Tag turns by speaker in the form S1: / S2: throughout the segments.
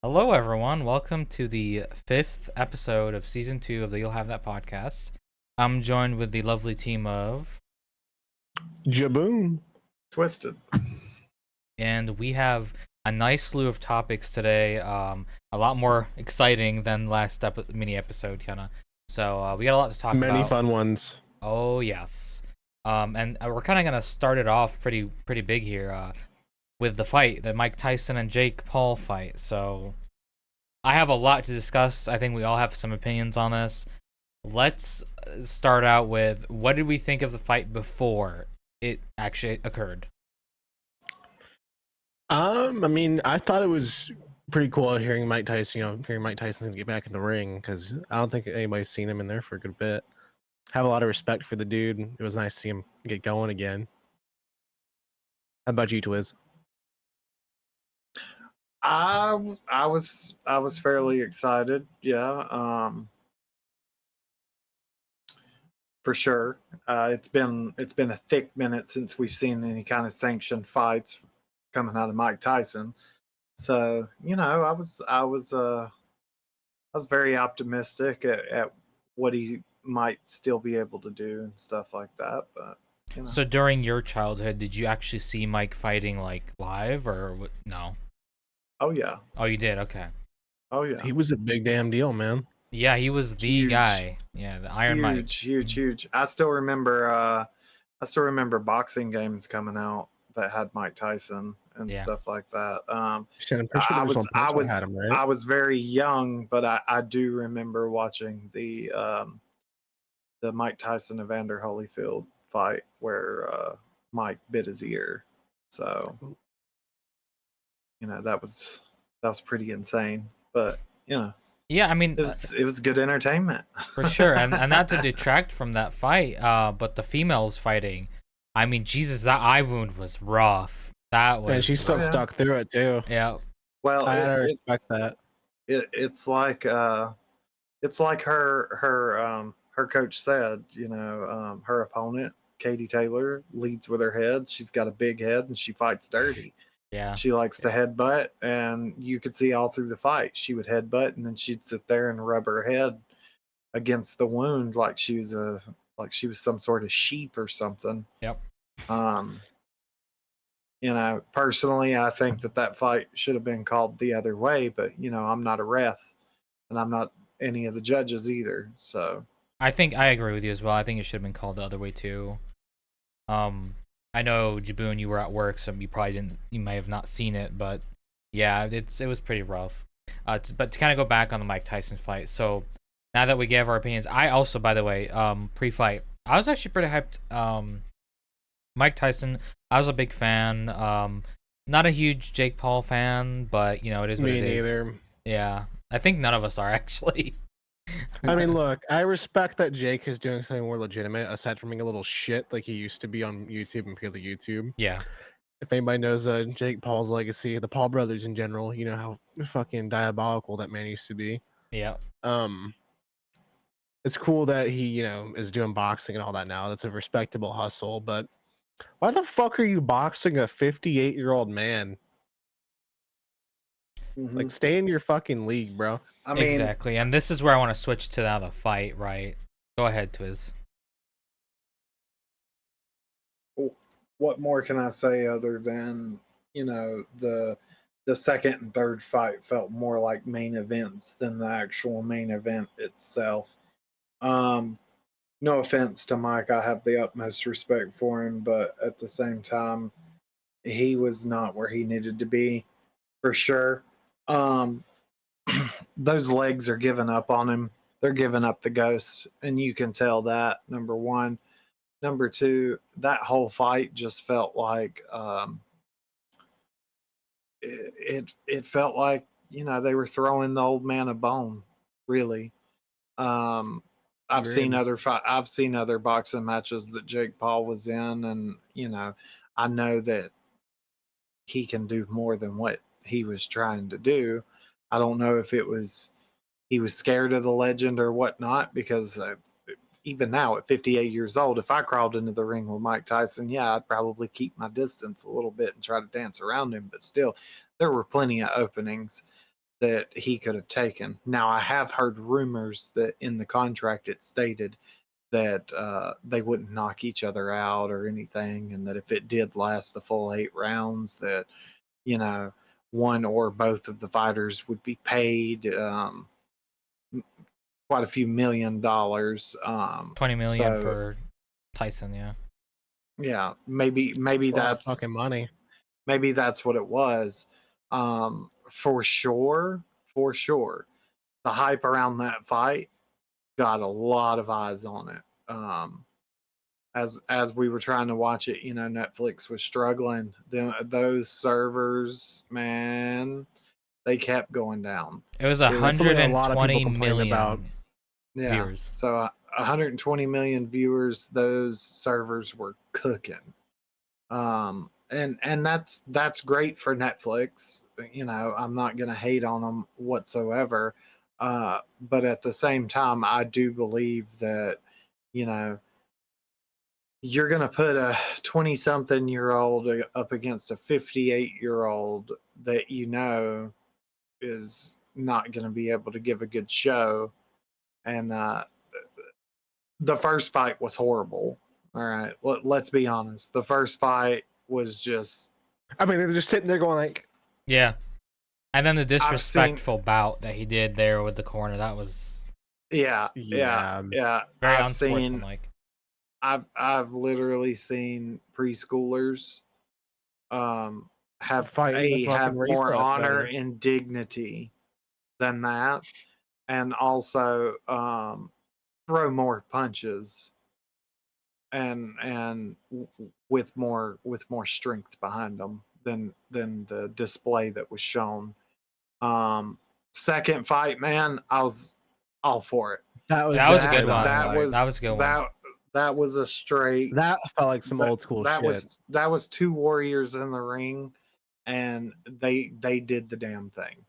S1: Hello, everyone. Welcome to the fifth episode of season 2 of the You'll Have That podcast. I'm joined with the lovely team of,
S2: Jaboom.
S3: Twisted.
S1: and we have a nice slew of topics today. A lot more exciting than last mini episode, kind of. So we got a lot to talk about.
S2: Many fun ones.
S1: Oh yes. And we're kind of gonna start it off pretty big here. With the fight, the Mike Tyson and Jake Paul fight. So I have a lot to discuss. I think we all have some opinions on this. Let's start out with, what did we think of the fight before it actually occurred?
S2: I mean, I thought it was pretty cool hearing Mike Tyson, hearing Mike Tyson get back in the ring, because I don't think anybody's seen him in there for a good bit. Have a lot of respect for the dude. It was nice to see him get going again. How about you, Twiz?
S3: I was fairly excited. Yeah. For sure. It's been a thick minute since we've seen any kind of sanctioned fights coming out of Mike Tyson. So, I was very optimistic at what he might still be able to do and stuff like that, but
S1: So during your childhood, did you actually see Mike fighting like live or no?
S3: Oh yeah.
S1: Oh, you did. Okay.
S3: Oh yeah.
S2: He was a big damn deal, man.
S1: Yeah, he was the
S3: Huge.
S1: guy. Yeah, the Iron Mike.
S3: Huge. I still remember boxing games coming out that had Mike Tyson and
S1: Yeah.
S3: stuff like that.
S2: Shit, I'm pretty sure there was one punch that had him, right?
S3: I was very young, but I do remember watching the Mike Tyson Evander Holyfield fight where Mike bit his ear. So that was pretty insane. But
S1: Yeah, I mean,
S3: it was good entertainment
S1: for sure, and not to detract from that fight, but the females fighting, I mean, Jesus, that eye wound was rough. That was.
S2: And she's still stuck through it too.
S1: Yeah.
S3: Well,
S2: I gotta respect that.
S3: It's like her coach said. Her opponent, Katie Taylor, leads with her head. She's got a big head and she fights dirty.
S1: Yeah.
S3: She likes to headbutt, and you could see all through the fight she would headbutt, and then she'd sit there and rub her head against the wound like she was some sort of sheep or something.
S1: Yep.
S3: Personally, I think that fight should have been called the other way, but I'm not a ref, and I'm not any of the judges either. So
S1: I think I agree with you as well. I think it should have been called the other way too. I know, Jaboon, you were at work, so you may have not seen it, but yeah, it was pretty rough. But to kind of go back on the Mike Tyson fight, so now that we gave our opinions, I also, by the way, pre-fight, I was actually pretty hyped. Mike Tyson, I was a big fan. Not a huge Jake Paul fan, but it is what
S2: Me
S1: it is.
S2: neither.
S1: Yeah, I think none of us are actually.
S2: I mean, look, I respect that Jake is doing something more legitimate aside from being a little shit like he used to be on YouTube and purely YouTube.
S1: Yeah.
S2: If anybody knows Jake Paul's legacy, the Paul brothers in general, you know how fucking diabolical that man used to be.
S1: Yeah.
S2: It's cool that he, is doing boxing and all that now. That's a respectable hustle, but why the fuck are you boxing a 58-year-old man? Like, stay in your fucking league, bro.
S3: I mean,
S1: exactly, and this is where I want to switch to now the fight, right? Go ahead, Twiz.
S3: what more can I say other than the second and third fight felt more like main events than the actual main event itself. No offense to Mike, I have the utmost respect for him, but at the same time, he was not where he needed to be, for sure. Those legs are giving up on him. They're giving up the ghost, and you can tell that, number one. Number two, that whole fight just felt like it felt like they were throwing the old man a bone, really. I've seen other boxing matches that Jake Paul was in, and I know that he can do more than what he was trying to do. I don't know if it was he was scared of the legend or whatnot, because even now at 58 years old, if I crawled into the ring with Mike Tyson, yeah, I'd probably keep my distance a little bit and try to dance around him. But still, there were plenty of openings. that he could have taken. Now, I have heard rumors that in the contract it stated that they wouldn't knock each other out or anything, and that if it did last the full 8 rounds, that one or both of the fighters would be paid quite a few $1 million.
S1: 20 million
S3: So
S1: for Tyson, yeah.
S3: yeah, maybe
S2: It's a lot of
S3: that's
S2: fucking money.
S3: maybe that's what it was. For sure, the hype around that fight got a lot of eyes on it. As we were trying to watch it, Netflix was struggling. Then those servers, man, they kept going down.
S1: It was
S3: It was
S2: something a lot of people
S1: 120
S2: complained about.
S1: million
S3: Yeah.
S1: viewers.
S3: So 120 million viewers, those servers were cooking. And that's great for Netflix. I'm not gonna hate on them whatsoever. But at the same time, I do believe that, you know, you're gonna put a 20-something-year-old up against a 58-year-old that is not gonna be able to give a good show. And the first fight was horrible. All right, let's be honest. The first fight was just.
S2: I mean, they're just sitting there going like,
S1: Yeah. And then the disrespectful bout that he did there with the corner, that was
S3: Yeah.
S1: very unsportsmanlike.
S3: I've literally seen preschoolers have
S2: fighting the fucking
S3: more
S2: racist
S3: honor
S2: better.
S3: and dignity than that, and also throw more punches and with more strength behind them than the display that was shown. Second fight, man, I was all for it.
S1: That was a good one. That was a good one.
S3: That was a straight.
S2: That felt like some old school shit.
S3: That was two warriors in the ring, and they did the damn thing.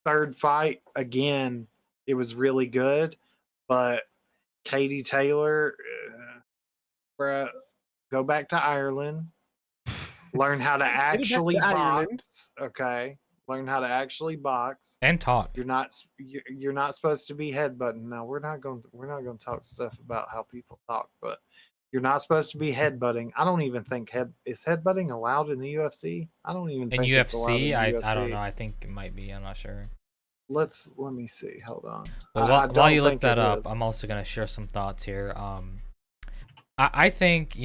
S3: Third fight, again, it was really good, but Katie Taylor, bruh, go back to Ireland, learn how to actually box. Okay, learn how to actually box
S1: and talk.
S3: You're not supposed to be headbutting. No, we're not going to talk stuff about how people talk, but you're not supposed to be headbutting. I don't even think is headbutting allowed in the UFC. I don't even think it's allowed in the UFC.
S1: I don't know. I think it might be. I'm not sure.
S3: Let me see. Hold on.
S1: Well, while you look that up, I'm also gonna share some thoughts here. I think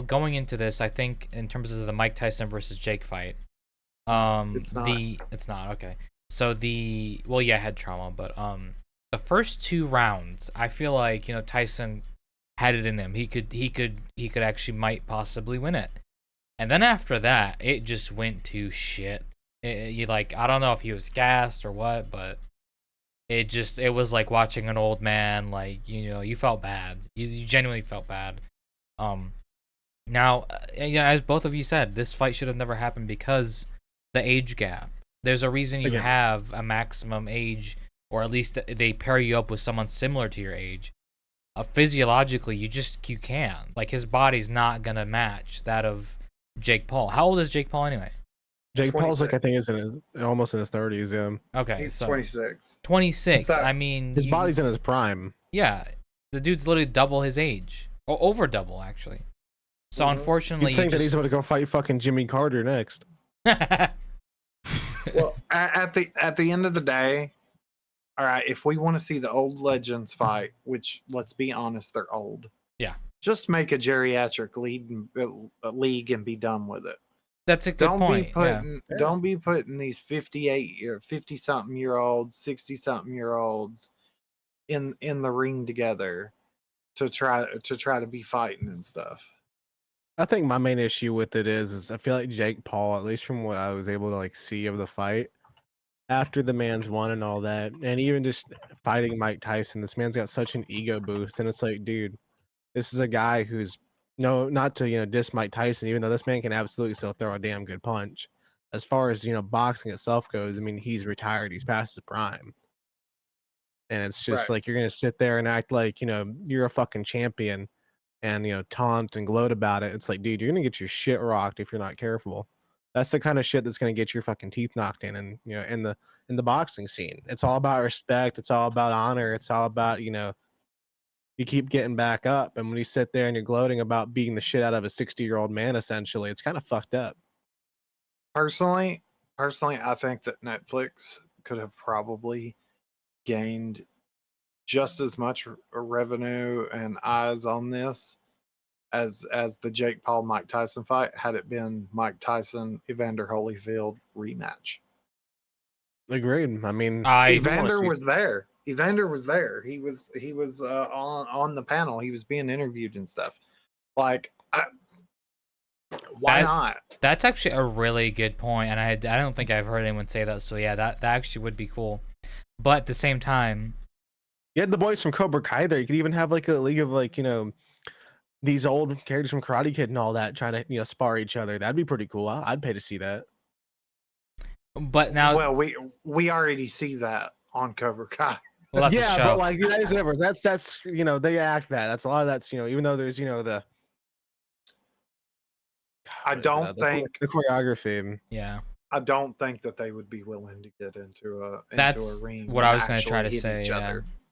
S1: going into this, I think in terms of the Mike Tyson versus Jake fight, it's not okay. So head trauma, but the first 2 rounds, I feel like Tyson had it in him. He could actually might possibly win it, and then after that, it just went to shit. I don't know if he was gassed or what, but it was like watching an old man. Like you felt bad. You genuinely felt bad. Now, as both of you said, this fight should have never happened because the age gap. There's a reason you have a maximum age, or at least they pair you up with someone similar to your age. Physiologically, you can't. Like, his body's not gonna match that of Jake Paul. How old is Jake Paul anyway?
S2: Jake 26. Paul's like, I think is almost in his 30s. Yeah.
S1: Okay,
S3: he's 26.
S1: 26. So, I mean,
S2: his body's in his prime.
S1: Yeah, the dude's literally double his age, or over double actually. So unfortunately,
S2: you think that he's about to go fight fucking Jimmy Carter next.
S3: Well, at the end of the day, all right, if we want to see the old legends fight, which, let's be honest, they're old.
S1: Yeah.
S3: Just make a geriatric league and be done with it.
S1: That's a good point.
S3: Don't be putting these 50-something year olds, 60-something year olds in the ring together to try to be fighting and stuff.
S2: I think my main issue with it is I feel like Jake Paul, at least from what I was able to see of the fight, after the man's won and all that, and even just fighting Mike Tyson, this man's got such an ego boost, and it's like, dude, this is a guy who's not to diss Mike Tyson, even though this man can absolutely still throw a damn good punch. As far as boxing itself goes, I mean, he's retired, he's past his prime, and it's just like you're gonna sit there and act like you're a fucking champion, and taunt and gloat about it. It's like, dude, you're gonna get your shit rocked if you're not careful. That's the kind of shit that's gonna get your fucking teeth knocked in, and in the boxing scene. It's all about respect. It's all about honor. It's all about you keep getting back up, and when you sit there and you're gloating about beating the shit out of a 60-year-old man, essentially, it's kind of fucked up.
S3: Personally, I think that Netflix could have probably gained just as much revenue and eyes on this as the Jake Paul Mike Tyson fight had it been Mike Tyson Evander Holyfield rematch.
S2: Agreed. I mean,
S3: Evander was there. Evander was there. He was on the panel. He was being interviewed and stuff. Like, why not?
S1: That's actually a really good point, and I don't think I've heard anyone say that. So yeah, that actually would be cool. But at the same time,
S2: you had the boys from Cobra Kai there. You could even have like a league of like these old characters from Karate Kid and all that trying to spar each other. That'd be pretty cool. I'd pay to see that.
S1: But now,
S3: well, we already see that on Cobra Kai.
S1: Well, that's
S2: yeah,
S1: a show.
S2: but like the United States, that's they act that. That's a lot of that's even though there's the.
S3: I don't think
S2: the choreography.
S1: Yeah.
S3: I don't think that they would be willing to get into a ring.
S1: What I was going to try to say.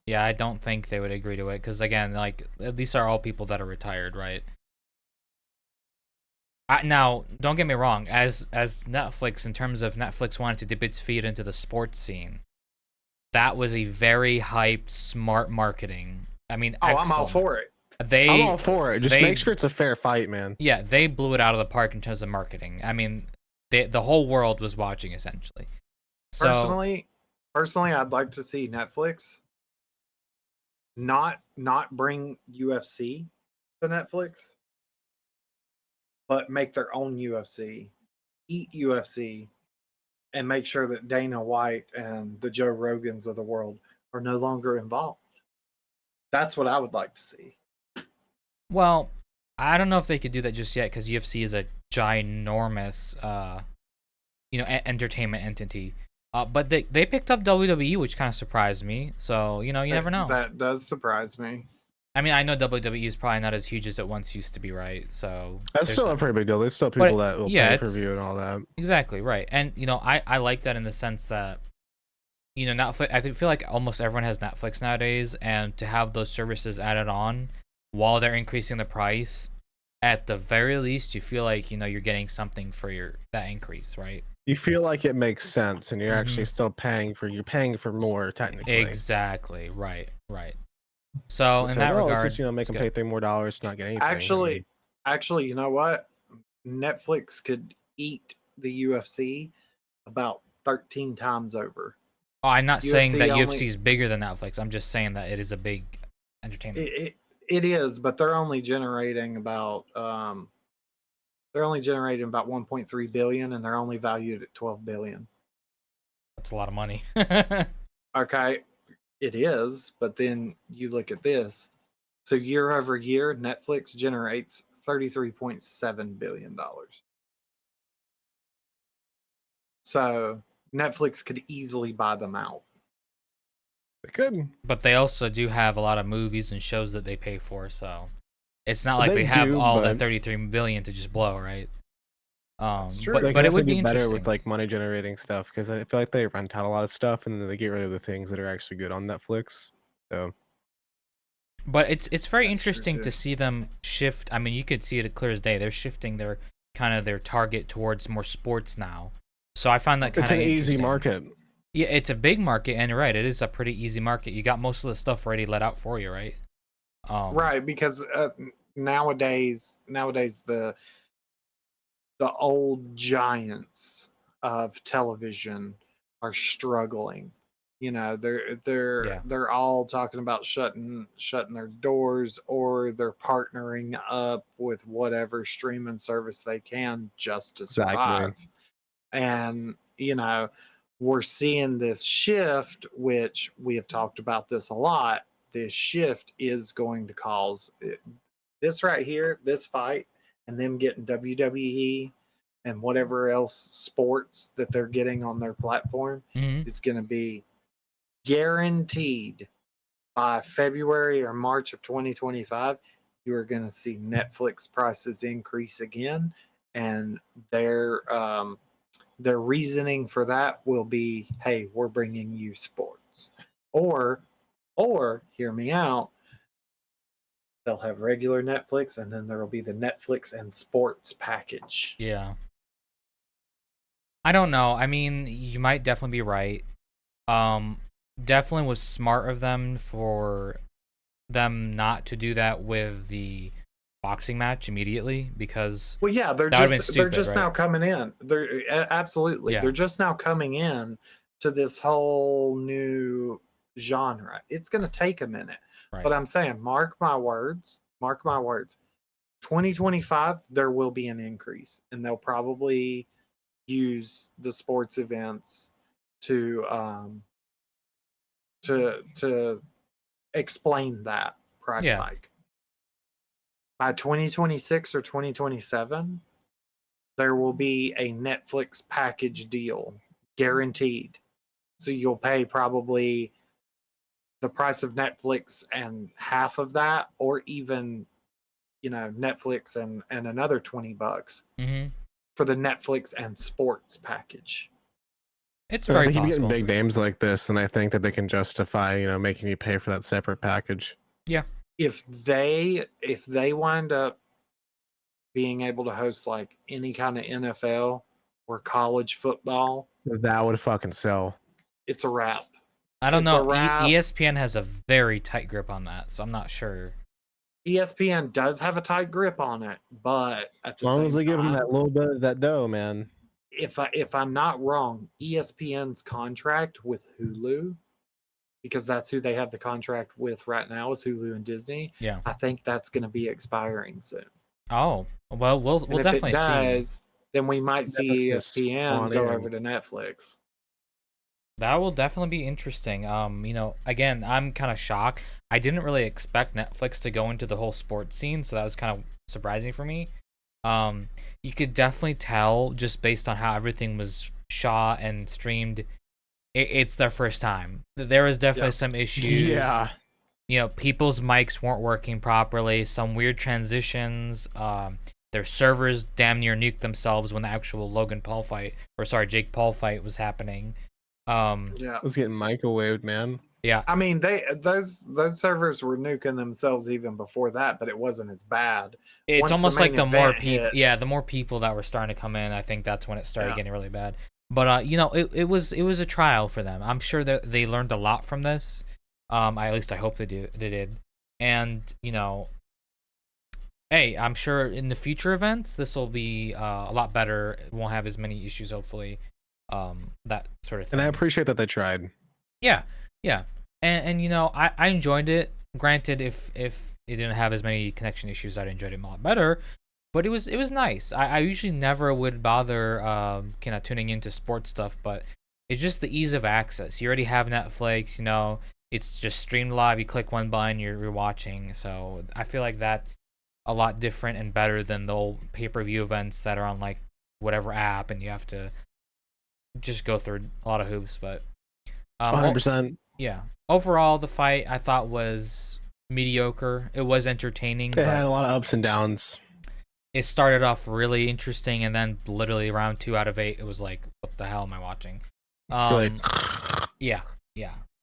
S1: Yeah, I don't think they would agree to it because again, like these are all people that are retired, right? Now, don't get me wrong. As Netflix, in terms of Netflix wanting to dip its feet into the sports scene, that was a very hyped, smart marketing. I mean, excellent.
S3: I'm all for it.
S2: I'm all for it. Just make sure it's a fair fight, man.
S1: Yeah, they blew it out of the park in terms of marketing. I mean, the whole world was watching essentially. So,
S3: personally, I'd like to see Netflix not bring UFC to Netflix, but make their own UFC, eat UFC, and make sure that Dana White and the Joe Rogans of the world are no longer involved. That's what I would like to see.
S1: Well, I don't know if they could do that just yet because UFC is a ginormous, entertainment entity. But they picked up WWE, which kind of surprised me. So you never know.
S3: That does surprise me.
S1: I mean, I know WWE is probably not as huge as it once used to be, right? So
S2: that's still a pretty big deal. There's still people that will pay per view and all that.
S1: Exactly right, and I like that in the sense that Netflix. I feel like almost everyone has Netflix nowadays, and to have those services added on while they're increasing the price, at the very least, you feel like you're getting something for that increase, right?
S2: You feel like it makes sense, and you're actually still paying for more technically.
S1: Exactly right. So in that regard,
S2: let's just make them pay $3 more to not get anything.
S3: Actually, you know what? Netflix could eat the UFC about 13 times over.
S1: Oh, I'm not saying that UFC is bigger than Netflix. I'm just saying that it is a big entertainment.
S3: It is, but they're only generating about 1.3 billion, and they're only valued at 12 billion.
S1: That's a lot of money.
S3: Okay, it is, but then you look at this. So year over year, Netflix generates $33.7 billion. So Netflix could easily buy them out.
S2: They could.
S1: But they also do have a lot of movies and shows that they pay for, so it's not like they have all that 33 billion to just blow, right?
S3: It's true.
S1: But it would be
S2: better with like money generating stuff because I feel like they rent out a lot of stuff and then they get rid of the things that are actually good on Netflix. So,
S1: but it's very interesting to see them shift. I mean, you could see it clear as day. They're shifting their target towards more sports now. So I find that kind of
S2: it's an easy market.
S1: Yeah, it's a big market, and you're right, it is a pretty easy market. You got most of the stuff already let out for you, right?
S3: Right, because nowadays the old giants of television are struggling. They're all talking about shutting their doors, or they're partnering up with whatever streaming service they can just to survive. Exactly. And we're seeing this shift, which we have talked about this a lot. This shift is going to cause this right here, this fight, and them getting WWE and whatever else sports that they're getting on their platform is going to be guaranteed by February or March of 2025. You are going to see Netflix prices increase again, and their reasoning for that will be, hey, we're bringing you sports, or hear me out, they'll have regular Netflix, and then there will be the Netflix and sports package.
S1: Yeah. I don't know. I mean, you might definitely be right. Definitely was smart of them for them not to do that with the boxing match immediately, because
S3: Well, yeah,
S1: that would have been
S3: they're
S1: stupid,
S3: just
S1: right?
S3: now coming in. Absolutely,
S1: Yeah.
S3: they're just now coming in to this whole new genre. It's going to take a minute,
S1: Right.
S3: but I'm saying, mark my words. 2025, there will be an increase, and they'll probably use the sports events to to explain that price
S1: Yeah.
S3: hike. By 2026 or 2027, there will be a Netflix package deal guaranteed. So you'll pay probably the price of Netflix and half of that, or even, Netflix and another $20
S1: Mm-hmm.
S3: for the Netflix and sports package.
S1: It's
S2: I
S1: very
S2: think you getting
S1: possible.
S2: big names like this, and I think that they can justify, making you pay for that separate package.
S1: Yeah.
S3: If they wind up being able to host like any kind of NFL or college football,
S2: That would fucking sell.
S3: it's a wrap.
S1: I don't
S3: It's a
S1: know.
S3: wrap.
S1: ESPN has a very tight grip on that, so I'm not sure.
S3: ESPN does have a tight grip on it, but at
S2: As
S3: the
S2: long as
S3: same
S2: they give them
S3: time,
S2: that little bit of that dough, man.
S3: if I'm not wrong, ESPN's contract with Hulu, because that's who they have the contract with right now, is Hulu and Disney.
S1: Yeah.
S3: I think that's going to be expiring soon.
S1: Oh, well, we'll
S3: And if
S1: definitely
S3: it does, then we might see
S2: Netflix is
S3: ESPN
S2: on
S3: go
S2: in.
S3: over to Netflix.
S1: see. That will definitely be interesting. Again, I'm kind of shocked. I didn't really expect Netflix to go into the whole sports scene, so that was kind of surprising for me. You could definitely tell just based on how everything was shot and streamed. It's their first time. There was definitely some issues.
S2: Yeah.
S1: People's mics weren't working properly. Some weird transitions. Their servers damn near nuked themselves when the actual Jake Paul fight was happening.
S3: Yeah,
S2: I was getting microwaved, man.
S1: Yeah.
S3: I mean, those servers were nuking themselves even before that, but it wasn't as bad.
S1: It's
S3: Once
S1: almost
S3: the
S1: like
S3: main
S1: the more
S3: event
S1: people,
S3: hit,
S1: the more people that were starting to come in, I think that's when it started
S3: Yeah.
S1: getting really bad. But it was a trial for them. I'm sure that they learned a lot from this. At least I hope they did. And hey, I'm sure in the future events this will be a lot better. It won't have as many issues, hopefully. That sort of thing.
S2: And I appreciate that they tried.
S1: Yeah, yeah, and I enjoyed it. Granted, if it didn't have as many connection issues, I'd enjoyed it a lot better. But it was nice. I usually never would bother kind of tuning into sports stuff, but it's just the ease of access. You already have Netflix, it's just streamed live. You click one button, you're watching. So I feel like that's a lot different and better than the old pay-per-view events that are on like whatever app, and you have to just go through a lot of hoops. But
S2: 100%.
S1: yeah. Overall, the fight I thought was mediocre. It was entertaining.
S2: It
S1: But
S2: had a lot of ups and downs.
S1: it started off really interesting, and then literally around 2 out of 8, it was like, what the hell am I watching? Yeah.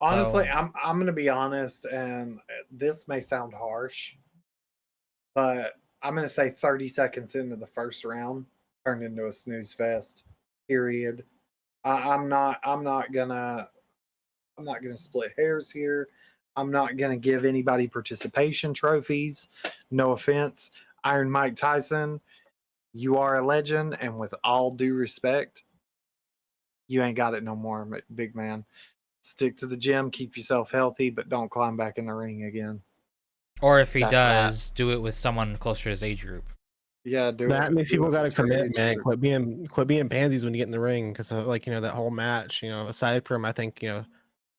S3: honestly,
S1: So,
S3: I'm going to be honest, and this may sound harsh, but I'm going to say 30 seconds into the first round turned into a snooze fest. Period. I'm not gonna split hairs here. I'm not gonna give anybody participation trophies. No offense, Iron Mike Tyson, you are a legend, and with all due respect, you ain't got it no more, big man. Stick to the gym, keep yourself healthy, but don't climb back in the ring again.
S1: or if he
S3: That's
S1: does, do it with someone closer to his age group.
S3: Yeah, do
S2: That
S3: it.
S2: means
S3: do
S2: people
S3: it
S2: got to
S3: with your
S2: commit,
S3: age
S2: man.
S3: group.
S2: Quit being pansies when you get in the ring, because that whole match. Aside from, I think,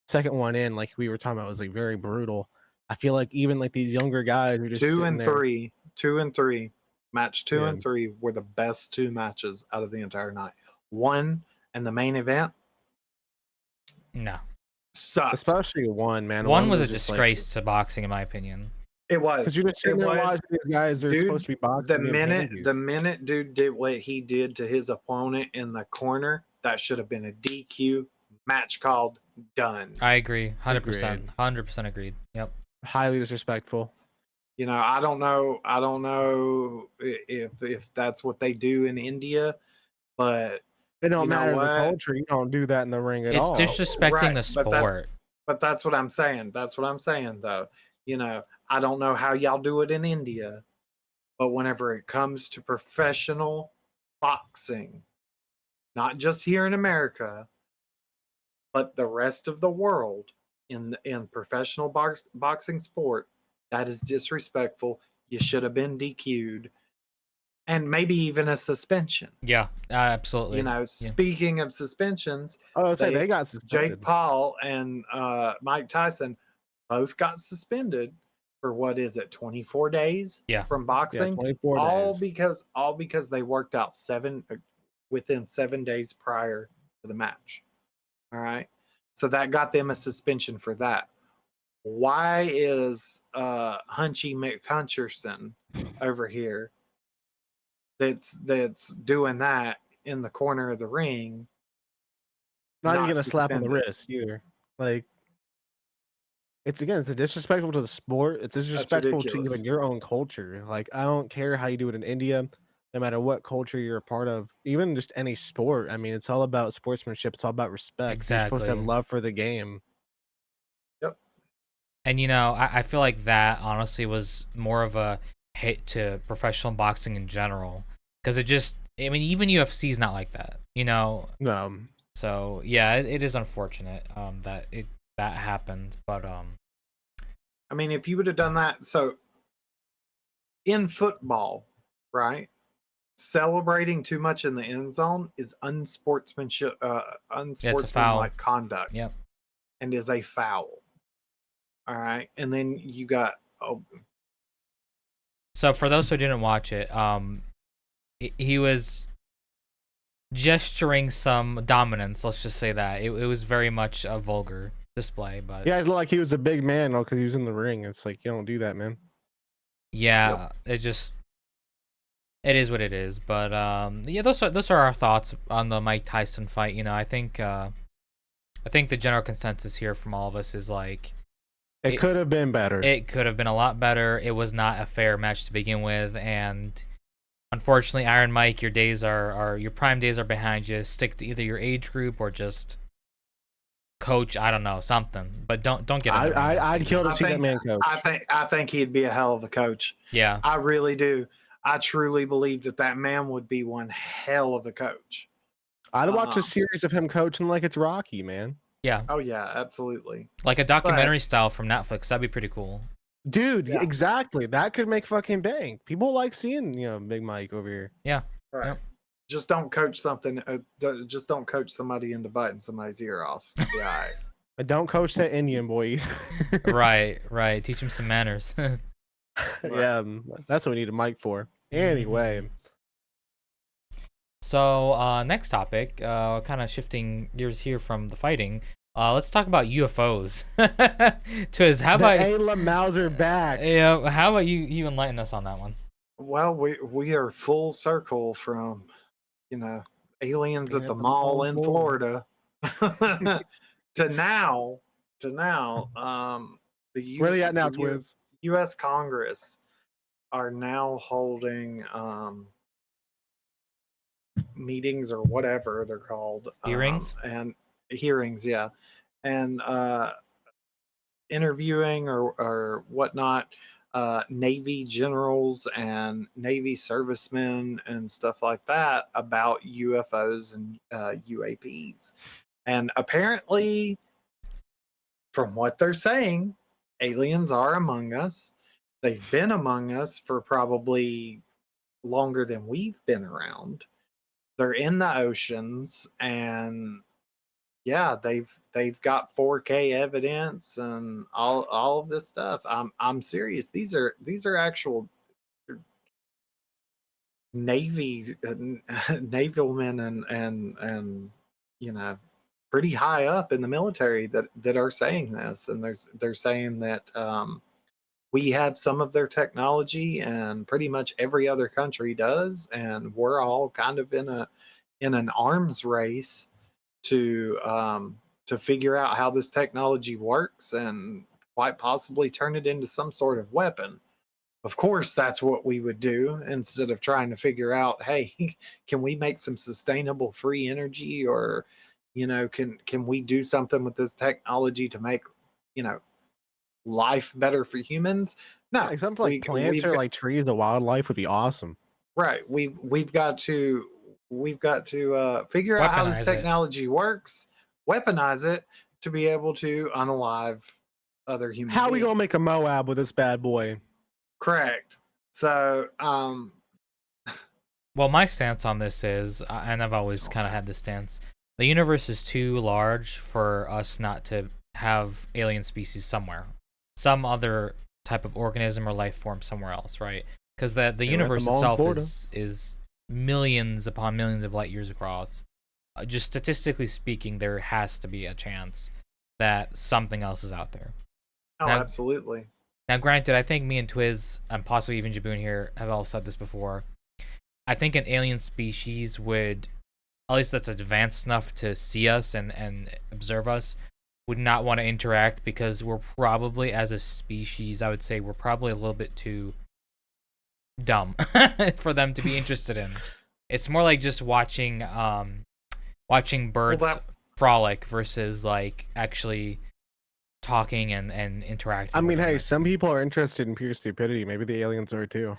S2: second one in, like we were talking about, was like very brutal. I feel like even like these younger guys are just
S3: Two
S2: sitting
S3: and
S2: there.
S3: three, match two
S2: Yeah.
S3: and three were the best two matches out of the entire night. One and the main event
S1: No.
S3: sucked.
S2: Especially one, man.
S1: One was a
S2: just
S1: disgrace to boxing, in my opinion.
S3: It
S2: Because you're
S3: was.
S2: just
S3: It
S2: sitting there
S3: was.
S2: watching these guys. They're supposed
S3: Dude,
S2: to be boxing, being pansies.
S3: the minute dude did what he did to his opponent in the corner, that should have been a DQ, match called, done.
S1: I agree. 100%.
S2: Agreed.
S1: 100% agreed. Yep.
S2: Highly disrespectful.
S3: You know, I don't know if that's what they do in India, but
S2: It don't
S3: you know
S2: matter the
S3: what?
S2: culture. You don't do that in the ring at
S1: It's
S2: all.
S1: disrespecting
S3: Right,
S1: the sport.
S3: but that's what I'm saying. That's what I'm saying, though. You know, I don't know how y'all do it in India, but whenever it comes to professional boxing, not just here in America, but the rest of the world in professional boxing sport, that is disrespectful. You should have been DQ'd and maybe even a suspension.
S1: Yeah, absolutely.
S3: You know, speaking of suspensions,
S2: Oh, I was say they got
S3: Jake
S2: suspended.
S3: Paul and Mike Tyson both got suspended for what is it, 24 days
S1: Yeah.
S3: from
S2: Yeah,
S3: boxing?
S2: 24
S3: all
S2: days.
S3: because they worked out within 7 days prior to the match. All right. So that got them a suspension for that. Why is Hunchy McHuncherson over here that's doing that in the corner of the ring
S2: Not even
S3: not
S2: gonna slap on the
S3: suspended?
S2: wrist either. Like it's disrespectful to the sport. It's
S3: That's
S2: disrespectful to
S3: ridiculous.
S2: even your own culture. Like I don't care how you do it in India, no matter what culture you're a part of, even just any sport. I mean, it's all about sportsmanship. It's all about respect. You're supposed to have
S1: Exactly.
S2: love for the game.
S3: Yep.
S1: And you know, I feel like that honestly was more of a hit to professional boxing in general, because it just, I mean, even UFC is not like that, you know. So yeah, it is unfortunate that that happened, but
S3: I mean, if you would have done that, so in football, right? Celebrating too much in the end zone is
S1: yeah, it's a foul.
S3: unsportsmanlike conduct.
S1: Yep.
S3: And is a foul. All right. And then you got
S1: So for those who didn't watch it, he was gesturing some dominance. Let's just say that it was very much a vulgar display, but
S2: Yeah, it looked like he was a big man, because he was in the ring. It's like you don't do that, man.
S1: yeah, it is what it is. But yeah, those are our thoughts on the Mike Tyson fight. You know, I think the general consensus here from all of us is like
S2: It could have been better.
S1: it could have been a lot better. It was not a fair match to begin with, and unfortunately, Iron Mike, your days are your prime days are behind you. Stick to either your age group or just coach. I don't know, something, but don't get.
S2: I'd kill to see that man coach.
S3: I think he'd be a hell of a coach.
S1: Yeah,
S3: I really do. I truly believe that man would be one hell of a coach.
S2: I'd watch a series of him coaching like it's Rocky, man.
S1: yeah.
S3: Oh yeah, absolutely.
S1: Like a documentary style from Netflix. That'd be pretty cool.
S2: Dude,
S3: Yeah.
S2: exactly. That could make fucking bank. People like seeing, Big Mike over here.
S1: Yeah.
S3: Right.
S1: Yep.
S3: Just don't coach something. Just don't coach somebody into biting somebody's ear off. Yeah.
S2: But don't coach that Indian boy either.
S1: Right. Teach him some manners.
S2: Yeah, that's what we need a mic for. Anyway.
S1: So next topic, kind of shifting gears here from the fighting. Let's talk about UFOs. Twiz, how about
S2: Ayla Mauser back?
S1: Yeah, how about you enlighten us on that one?
S3: Well, we are full circle from, aliens at the mall in Florida to now,
S2: where they at now, Twiz?
S3: U.S. Congress are now holding meetings or whatever they're called,
S1: Hearings
S3: and hearings, yeah, and interviewing or whatnot, Navy generals and Navy servicemen and stuff like that about UFOs and UAPs. And apparently, from what they're saying, aliens are among us. They've been among us for probably longer than we've been around. They're in the oceans, and yeah, they've got 4K evidence and all of this stuff. I'm serious. These are actual Navy navalmen and pretty high up in the military that are saying this, and they're saying that we have some of their technology, and pretty much every other country does, and we're all kind of in an arms race to figure out how this technology works and quite possibly turn it into some sort of weapon. Of course, that's what we would do instead of trying to figure out, hey, can we make some sustainable free energy, or can we do something with this technology to make you know life better for humans?
S2: Yeah,
S3: No,
S2: like something like plants
S3: we've
S2: or
S3: got
S2: like trees, the wildlife would be awesome.
S3: right. We've got to figure out how this
S1: Weaponize it.
S3: technology works, weaponize it to be able to unalive other human
S2: How we
S3: beings.
S2: gonna make a Moab with this bad boy?
S3: Correct. So,
S1: Well, my stance on this is, and I've always kind of had this stance, the universe is too large for us not to have alien species somewhere, some other type of organism or life form somewhere else, right? Because the
S2: Yeah, we're at the
S1: universe
S2: mall in
S1: itself
S2: Florida.
S1: is millions upon millions of light years across. Just statistically speaking, there has to be a chance that something else is out there.
S3: oh,
S1: Now,
S3: absolutely.
S1: now, granted, I think me and Twiz, and possibly even Jaboon here, have all said this before. I think an alien species would, at least that's advanced enough to see us and observe us, would not want to interact because we're probably, as a species, I would say we're probably a little bit too dumb for them to be interested in. It's more like just watching
S3: Well,
S1: birds frolic versus like actually talking and interacting.
S2: I mean,
S1: with
S2: hey,
S1: them.
S2: some people are interested in pure stupidity. Maybe the aliens are too.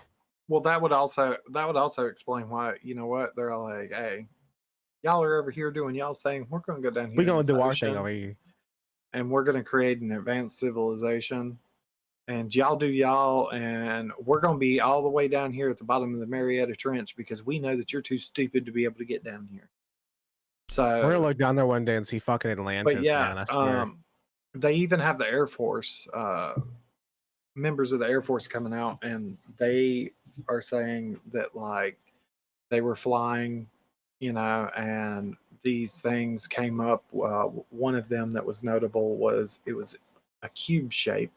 S3: well, that would also explain why, you know what, they're like, hey, y'all are over here doing y'all's thing. We're going to go down
S2: We
S3: here in
S2: gonna
S3: this
S2: do our thing
S3: ocean,
S2: over here.
S3: and we're going to create an advanced civilization. And y'all do y'all, and we're going to be all the way down here at the bottom of the Marietta Trench because we know that you're too stupid to be able to get down here.
S2: We're gonna
S3: So,
S2: look down there one day and see fucking
S3: but
S2: Atlantis,
S3: yeah,
S2: man. I swear.
S3: they even have the Air Force, members of the Air Force coming out, and they are saying that like they were flying, and these things came up. One of them that was notable was it was a cube shape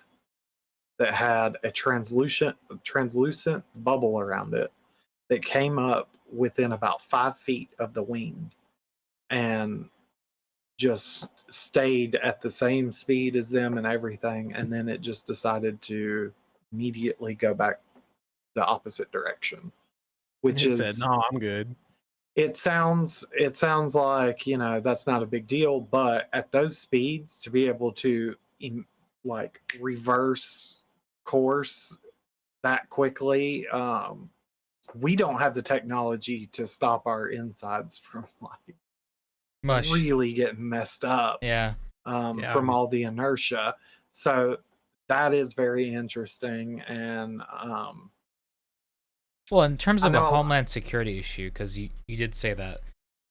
S3: that had a translucent bubble around it that came up within about 5 feet of the wing and just stayed at the same speed as them and everything, and then it just decided to immediately go back the opposite direction, which
S2: He said,
S3: is,
S2: "No, I'm good."
S3: it sounds like, that's not a big deal, but at those speeds to be able to like reverse course that quickly, we don't have the technology to stop our insides from like
S1: Mush.
S3: really getting messed up,
S1: Yeah.
S2: Yeah,
S3: from all the inertia. So that is very interesting, and
S1: Well, in terms
S3: I
S1: of a
S3: know.
S1: homeland security issue, because you did say that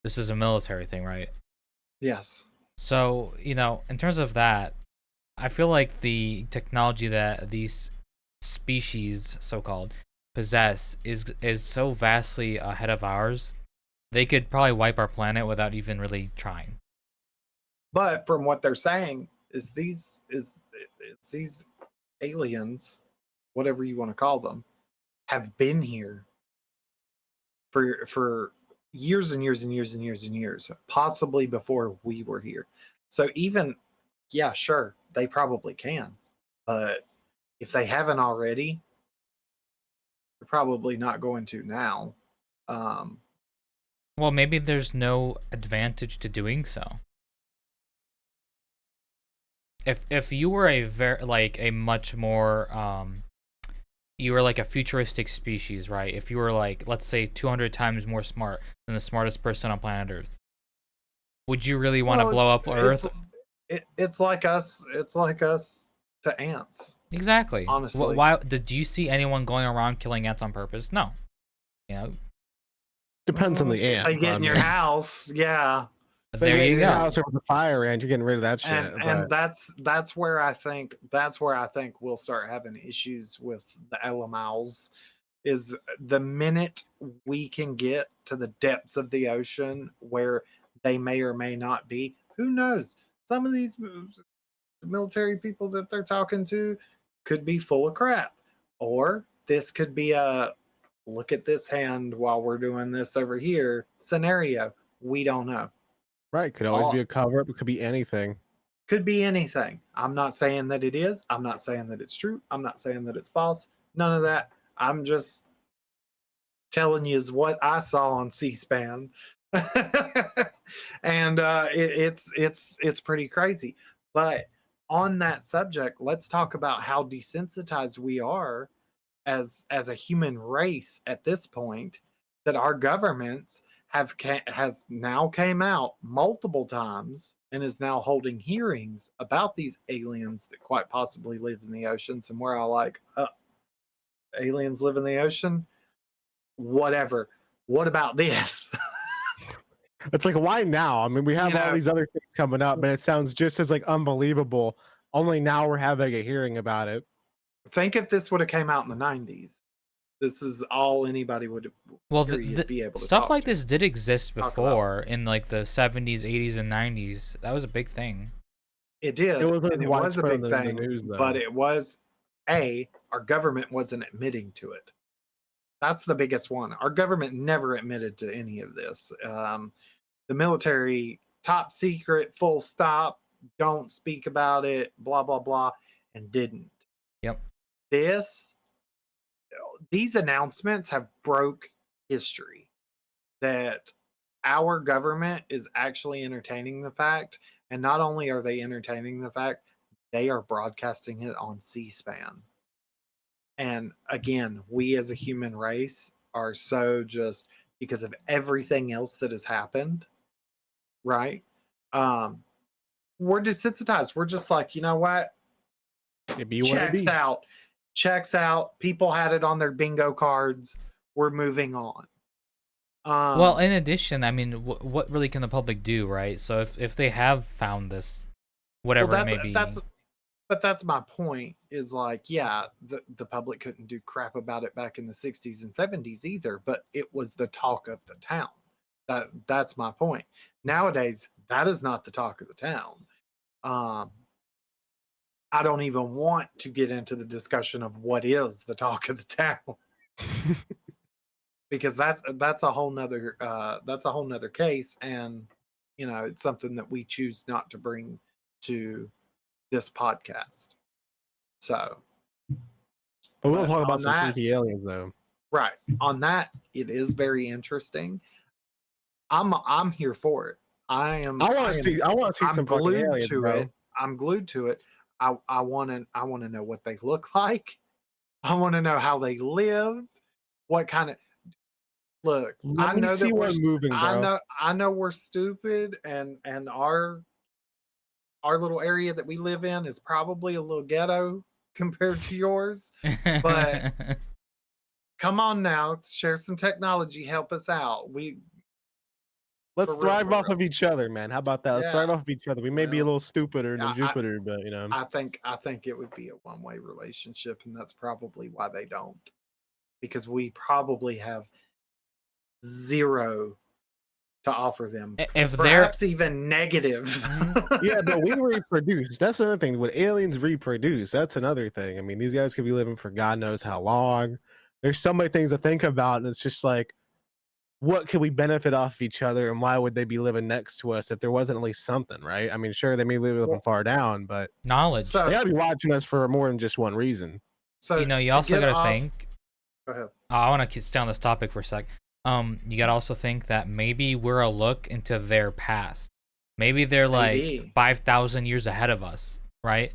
S1: this is a military thing, right?
S3: Yes.
S1: So, in terms of that, I feel like the technology that these species, so-called, possess is so vastly ahead of ours. They could probably wipe our planet without even really trying.
S3: But from what they're saying is these aliens, whatever you want to call them, have been here for years and years and years and years and years, possibly before we were here. So even, yeah, sure, they probably can, but if they haven't already, they're probably not going to now. Um,
S1: Well, maybe there's no advantage to doing so. If you were a very like a much more you were like a futuristic species, right? If you were like, let's say 200 times more smart than the smartest person on planet Earth, would you really want to
S3: well,
S1: blow up Earth?
S3: it's like us. It's like us to ants.
S1: Exactly.
S3: Honestly,
S1: Why do you see anyone going around killing ants on purpose? No. You know,
S2: depends on the
S3: if
S2: ant.
S3: they get in your house, yeah.
S2: If they
S1: there
S2: get in
S1: you
S2: your
S1: go.
S2: house or with a fire ant, you're getting rid of that shit.
S3: And
S2: But
S3: that's where I think we'll start having issues with the LMAOs, is the minute we can get to the depths of the ocean where they may or may not be. Who knows? Some of these military people that they're talking to, could be full of crap, or this could be a look at this hand while we're doing this over here scenario. We don't know.
S2: Right. Could always be a cover up. It could be anything.
S3: Could be anything. I'm not saying that it is. I'm not saying that it's true. I'm not saying that it's false. None of that. I'm just telling you is what I saw on C-SPAN. And it's pretty crazy. But on that subject, let's talk about how desensitized we are as a human race at this point, that our governments has now came out multiple times and is now holding hearings about these aliens that quite possibly live in the oceans. And we're all like, aliens live in the ocean? Whatever. What about this?
S2: It's like, why now? I mean, we have all these other things coming up, but it sounds just as like unbelievable. Only now we're having a hearing about it.
S3: Think if this would have came out in the 90s. This is all anybody would
S1: be able to stuff like this did exist before in like the 70s, 80s, and 90s. That was a big thing.
S3: It did. It was a big thing, news, but it was our government wasn't admitting to it. That's the biggest one. Our government never admitted to any of this. The military, top secret, full stop, don't speak about it, blah, blah, blah, and didn't.
S1: Yep.
S3: These announcements have broke history that our government is actually entertaining the fact. And not only are they entertaining the fact, they are broadcasting it on C-SPAN. And again, we as a human race are so just because of everything else that has happened, right? We're desensitized. We're just like, you know what? Checks out. People had it on their bingo cards. We're moving on.
S1: Well, in addition, I mean, what really can the public do, right? So if they have found this, whatever it may be.
S3: But that's my point, is like, yeah, the public couldn't do crap about it back in the 60s and 70s either, but it was the talk of the town. That's my point. Nowadays, that is not the talk of the town. I don't even want to get into the discussion of what is the talk of the town. Because that's a whole nother case, and it's something that we choose not to bring to this podcast. So,
S2: but we'll talk about some freaky aliens, though.
S3: Right. On that, it is very interesting. I'm here for it. I want to see some fucking aliens, bro. I'm glued to it. I want to know what they look like. I want to know how they live. What kind of look? I know that we're moving, bro. I know we're stupid, and our little area that we live in is probably a little ghetto compared to yours. But come on now, share some technology, help us out.
S2: Let's thrive off of each other, man. How about that? Let's thrive off of each other. We may be a little stupider than Jupiter, but
S3: I think it would be a one-way relationship, and that's probably why they don't. Because we probably have zero to offer them,
S1: if
S3: perhaps even negative.
S2: Yeah, but we reproduce. That's another thing. When aliens reproduce, that's another thing. I mean, these guys could be living for God knows how long. There's so many things to think about, and it's just like, what could we benefit off of each other, and why would they be living next to us if there wasn't at least something, right? I mean, sure, they may live living far down, but
S1: knowledge.
S2: They gotta be watching us for more than just one reason.
S3: So
S1: you also gotta think.
S3: Go ahead.
S1: I want to stay on this topic for a sec. You gotta also think that maybe we're a look into their past. Maybe they're like 5,000 years ahead of us, right?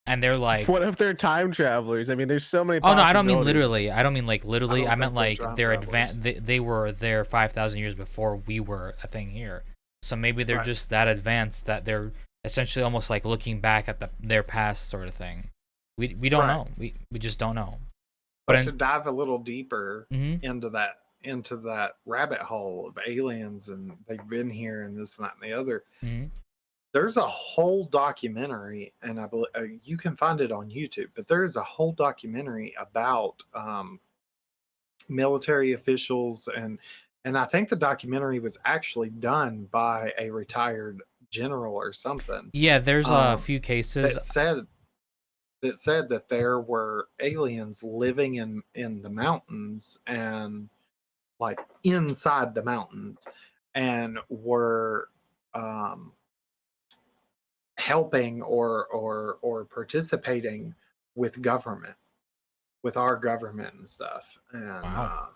S1: And they're like,
S2: what if they're time travelers? I mean, there's so many.
S1: Oh no, I don't mean literally. I don't mean like literally. I meant like they're
S3: advanced.
S1: They were there 5,000 years before we were a thing here. So maybe they're just that advanced that they're essentially almost like looking back at their past sort of thing. We don't know. We just don't know.
S3: But to dive a little deeper into that rabbit hole of aliens, and they've been here and this and that and the other. There's a whole documentary, and I believe you can find it on YouTube, but there's a whole documentary about military officials, and I think the documentary was actually done by a retired general or something.
S1: Yeah, there's a few cases
S3: that said that said that there were aliens living in the mountains and like inside the mountains and were helping or participating with government, with our government and stuff. And
S1: Wow.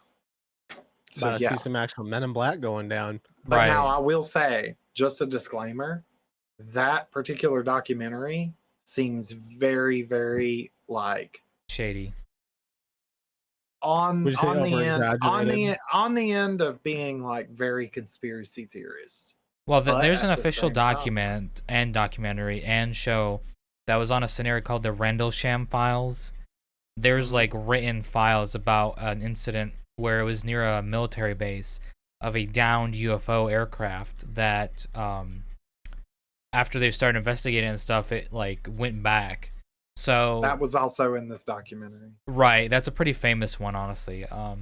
S3: so
S2: About to
S3: yeah.
S2: see some actual Men in Black going down.
S3: But now
S1: Right.
S3: I will say, just a disclaimer, that particular documentary seems very, very like
S1: Shady.
S2: Would you say over exaggerated?
S3: on the end of being like very conspiracy theorist.
S1: Well,
S3: But
S1: there's an
S3: at the
S1: official
S3: same time,
S1: document and documentary and show that was on a scenario called the Rendlesham Files. There's like written files about an incident where it was near a military base of a downed UFO aircraft that after they started investigating and stuff, it like went back. So
S3: that was also in this documentary.
S1: right, that's a pretty famous one, honestly. I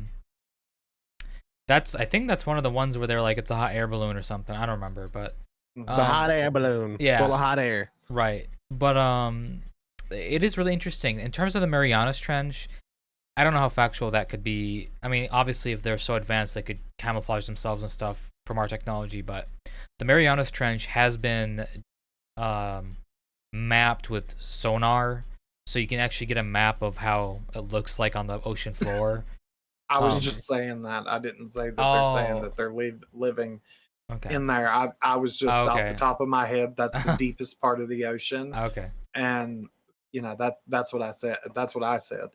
S1: think that's one of the ones where they're like it's a hot air balloon or something. I don't remember, but
S2: It's a hot air balloon full of hot air.
S1: right. But it is really interesting in terms of the Marianas Trench. I don't know how factual that could be. I mean, obviously, if they're so advanced, they could camouflage themselves and stuff from our technology. But the Marianas Trench has been mapped with sonar, so you can actually get a map of how it looks like on the ocean floor.
S3: I was just saying that. I didn't say that they're saying that they're living in there. I was just off the top of my head. That's the deepest part of the ocean.
S1: Okay.
S3: And you know that's what I said. That's what I said.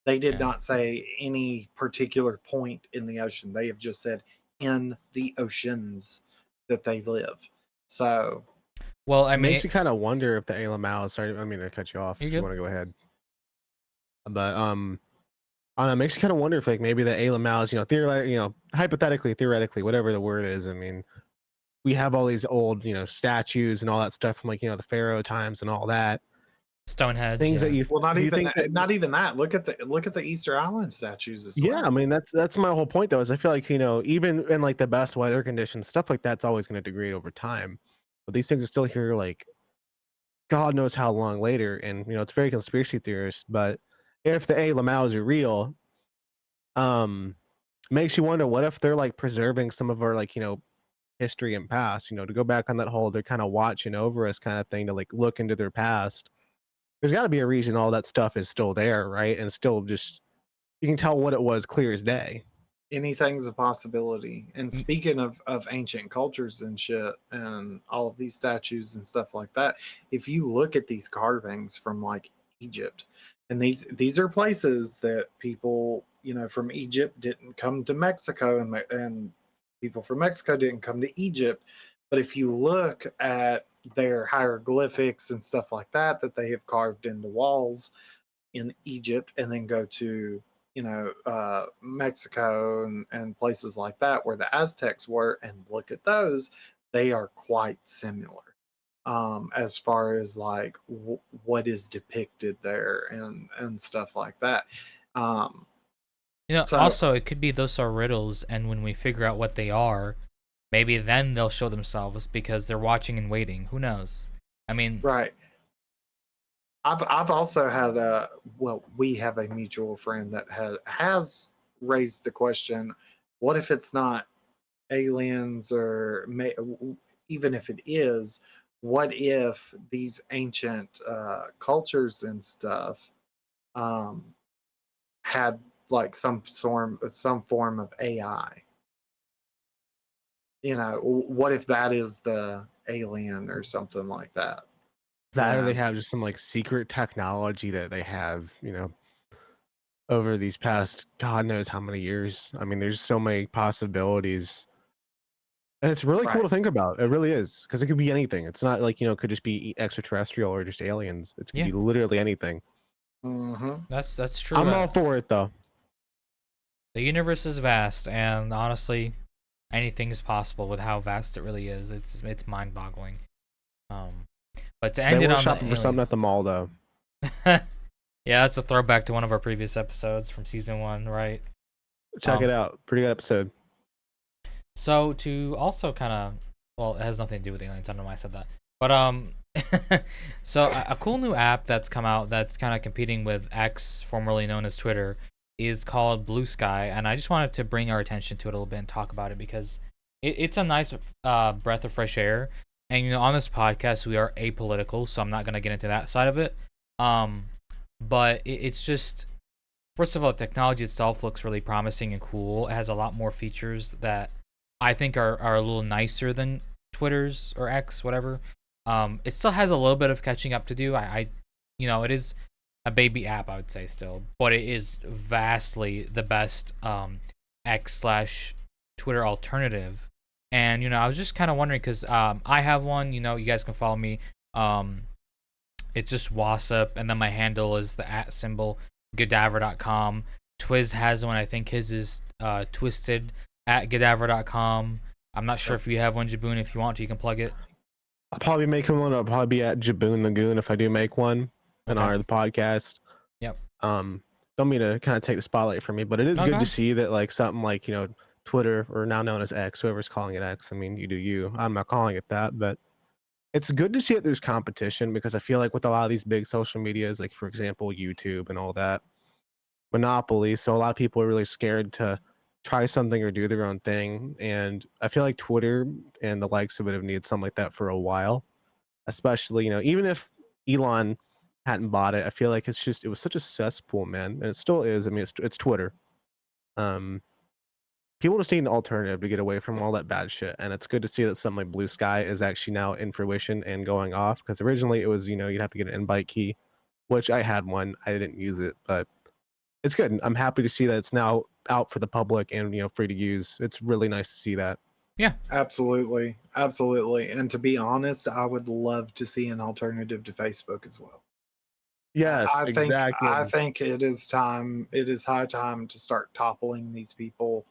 S3: They did not say any particular point in the ocean. They have just said in the oceans that they live. So,
S1: well, I mean,
S2: it makes you kind of wonder if the ALML. Sorry, I mean to cut you off. If you want to go ahead, but I don't know, it makes you kind of wonder if like maybe the ALMLs, hypothetically, theoretically, whatever the word is. I mean, we have all these old, statues and all that stuff from like the Pharaoh times and all that.
S1: Stonehenge
S2: Things that you
S3: not even
S2: think
S3: not even that. Look at the Easter Island statues as well.
S2: Yeah, I mean that's my whole point though. Is I feel like even in like the best weather conditions, stuff like that's always going to degrade over time. But these things are still here, like God knows how long later, and it's very conspiracy theorist. But if the Lamals are real, makes you wonder what if they're like preserving some of our like history and past. To go back on that whole they're kind of watching over us kind of thing to like look into their past. There's got to be a reason all that stuff is still there, right? And still just you can tell what it was clear as day.
S3: Anything's a possibility. And speaking of ancient cultures and shit and all of these statues and stuff like that, if you look at these carvings from like Egypt, and these are places that people from Egypt didn't come to Mexico, and people from Mexico didn't come to Egypt. But if you look at their hieroglyphics and stuff like that they have carved into walls in Egypt, and then go to Mexico and places like that where the Aztecs were, and look at those, they are quite similar as far as like what is depicted there and stuff like that.
S1: So, also it could be those are riddles, and when we figure out what they are, maybe then they'll show themselves because they're watching and waiting. Who knows? I mean,
S3: right. I've also had we have a mutual friend that has raised the question, what if it's not aliens, or even if it is, what if these ancient cultures and stuff had like some form of AI? What if that is the alien or something like that?
S2: Or they have just some like secret technology that they have, over these past God knows how many years. I mean, there's so many possibilities. And it's really cool to think about. It really is, because it could be anything. It's not like, it could just be extraterrestrial or just aliens. It could be literally anything.
S1: That's true.
S2: I'm all for it though.
S1: The universe is vast, and honestly, anything is possible with how vast it really is. It's mind-boggling. But to end it on
S2: shopping for something at the mall though.
S1: Yeah, that's a throwback to one of our previous episodes from season 1, right?
S2: Check it out. Pretty good episode. So
S1: to also kind of, well, it has nothing to do with aliens. I don't know why I said that. But So a cool new app that's come out that's kind of competing with X, formerly known as Twitter, is called BlueSky, and I just wanted to bring our attention to it a little bit and talk about it because it's a nice breath of fresh air. And on this podcast we are apolitical, so I'm not gonna get into that side of it. Um, but it's just, first of all, the technology itself looks really promising and cool. It has a lot more features that I think are a little nicer than Twitter's or X, whatever. It still has a little bit of catching up to do. It is a baby app, I would say still, but it is vastly the best X slash Twitter alternative. And I was just kind of wondering because I have one. You guys can follow me. It's just Wassup, and then my handle is the @ symbol Gadaver.com. Twiz has one. I think his is twisted at Gadaver.com. I'm not sure if you have one, Jaboon. If you want to, you can plug it.
S2: I'll probably be making one. I'll probably be at Jaboon Lagoon if I do make one in
S1: Okay.
S2: honor of the podcast.
S1: Yep.
S2: Don't mean to kind of take the spotlight from me, but it is
S1: No,
S2: good
S1: go
S2: to
S1: ahead.
S2: see that like something like Twitter, or now known as X, whoever's calling it X. I mean, you do you. I'm not calling it that, but it's good to see that there's competition, because I feel like with a lot of these big social medias, like for example YouTube and all that, monopoly. So a lot of people are really scared to try something or do their own thing, and I feel like Twitter and the likes of it have needed something like that for a while. Especially, even if Elon hadn't bought it, I feel like it was such a cesspool, man, and it still is. I mean, it's Twitter. Um, People just need an alternative to get away from all that bad shit, and it's good to see that something like Blue Sky is actually now in fruition and going off. Because originally it was, you'd have to get an invite key, which I had one. I didn't use it, but it's good. I'm happy to see that it's now out for the public and free to use. It's really nice to see that.
S1: Yeah.
S3: Absolutely. Absolutely. And to be honest, I would love to see an alternative to Facebook as well.
S2: Yes,
S3: I
S2: exactly.
S3: think it is high time to start toppling these people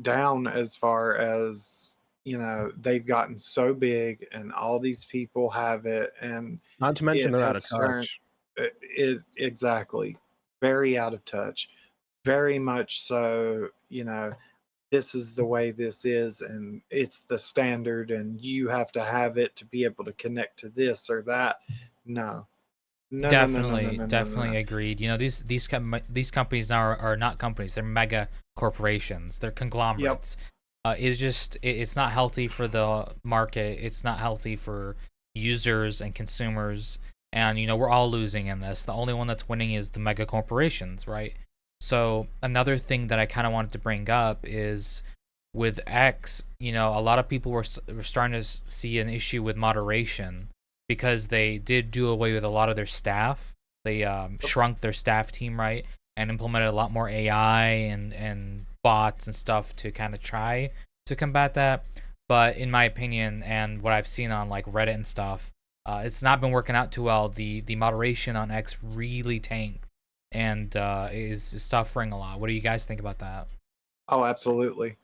S3: down, as far as they've gotten so big and all these people have it, and
S2: Not to mention
S3: it
S2: they're out of
S3: has turned
S2: touch.
S3: it exactly very out of touch, very much so. This is the way this is, and it's the standard, and you have to have it to be able to connect to this or that. No, no, no, no, no, no,
S1: Definitely,
S3: no, no, no.
S1: definitely agreed. These companies now are not companies; they're mega corporations. They're
S3: Yep.
S1: conglomerates. It's not healthy for the market. It's not healthy for users and consumers. And we're all losing in this. The only one that's winning is the mega corporations, right? So another thing that I kind of wanted to bring up is with X. A lot of people were starting to see an issue with moderation because they did do away with a lot of their staff. They shrunk their staff team, right, and implemented a lot more AI and bots and stuff to kind of try to combat that. But in my opinion, and what I've seen on like Reddit and stuff, it's not been working out too well. The moderation on X really tanked and is suffering a lot. What do you guys think about that?
S3: Oh, absolutely.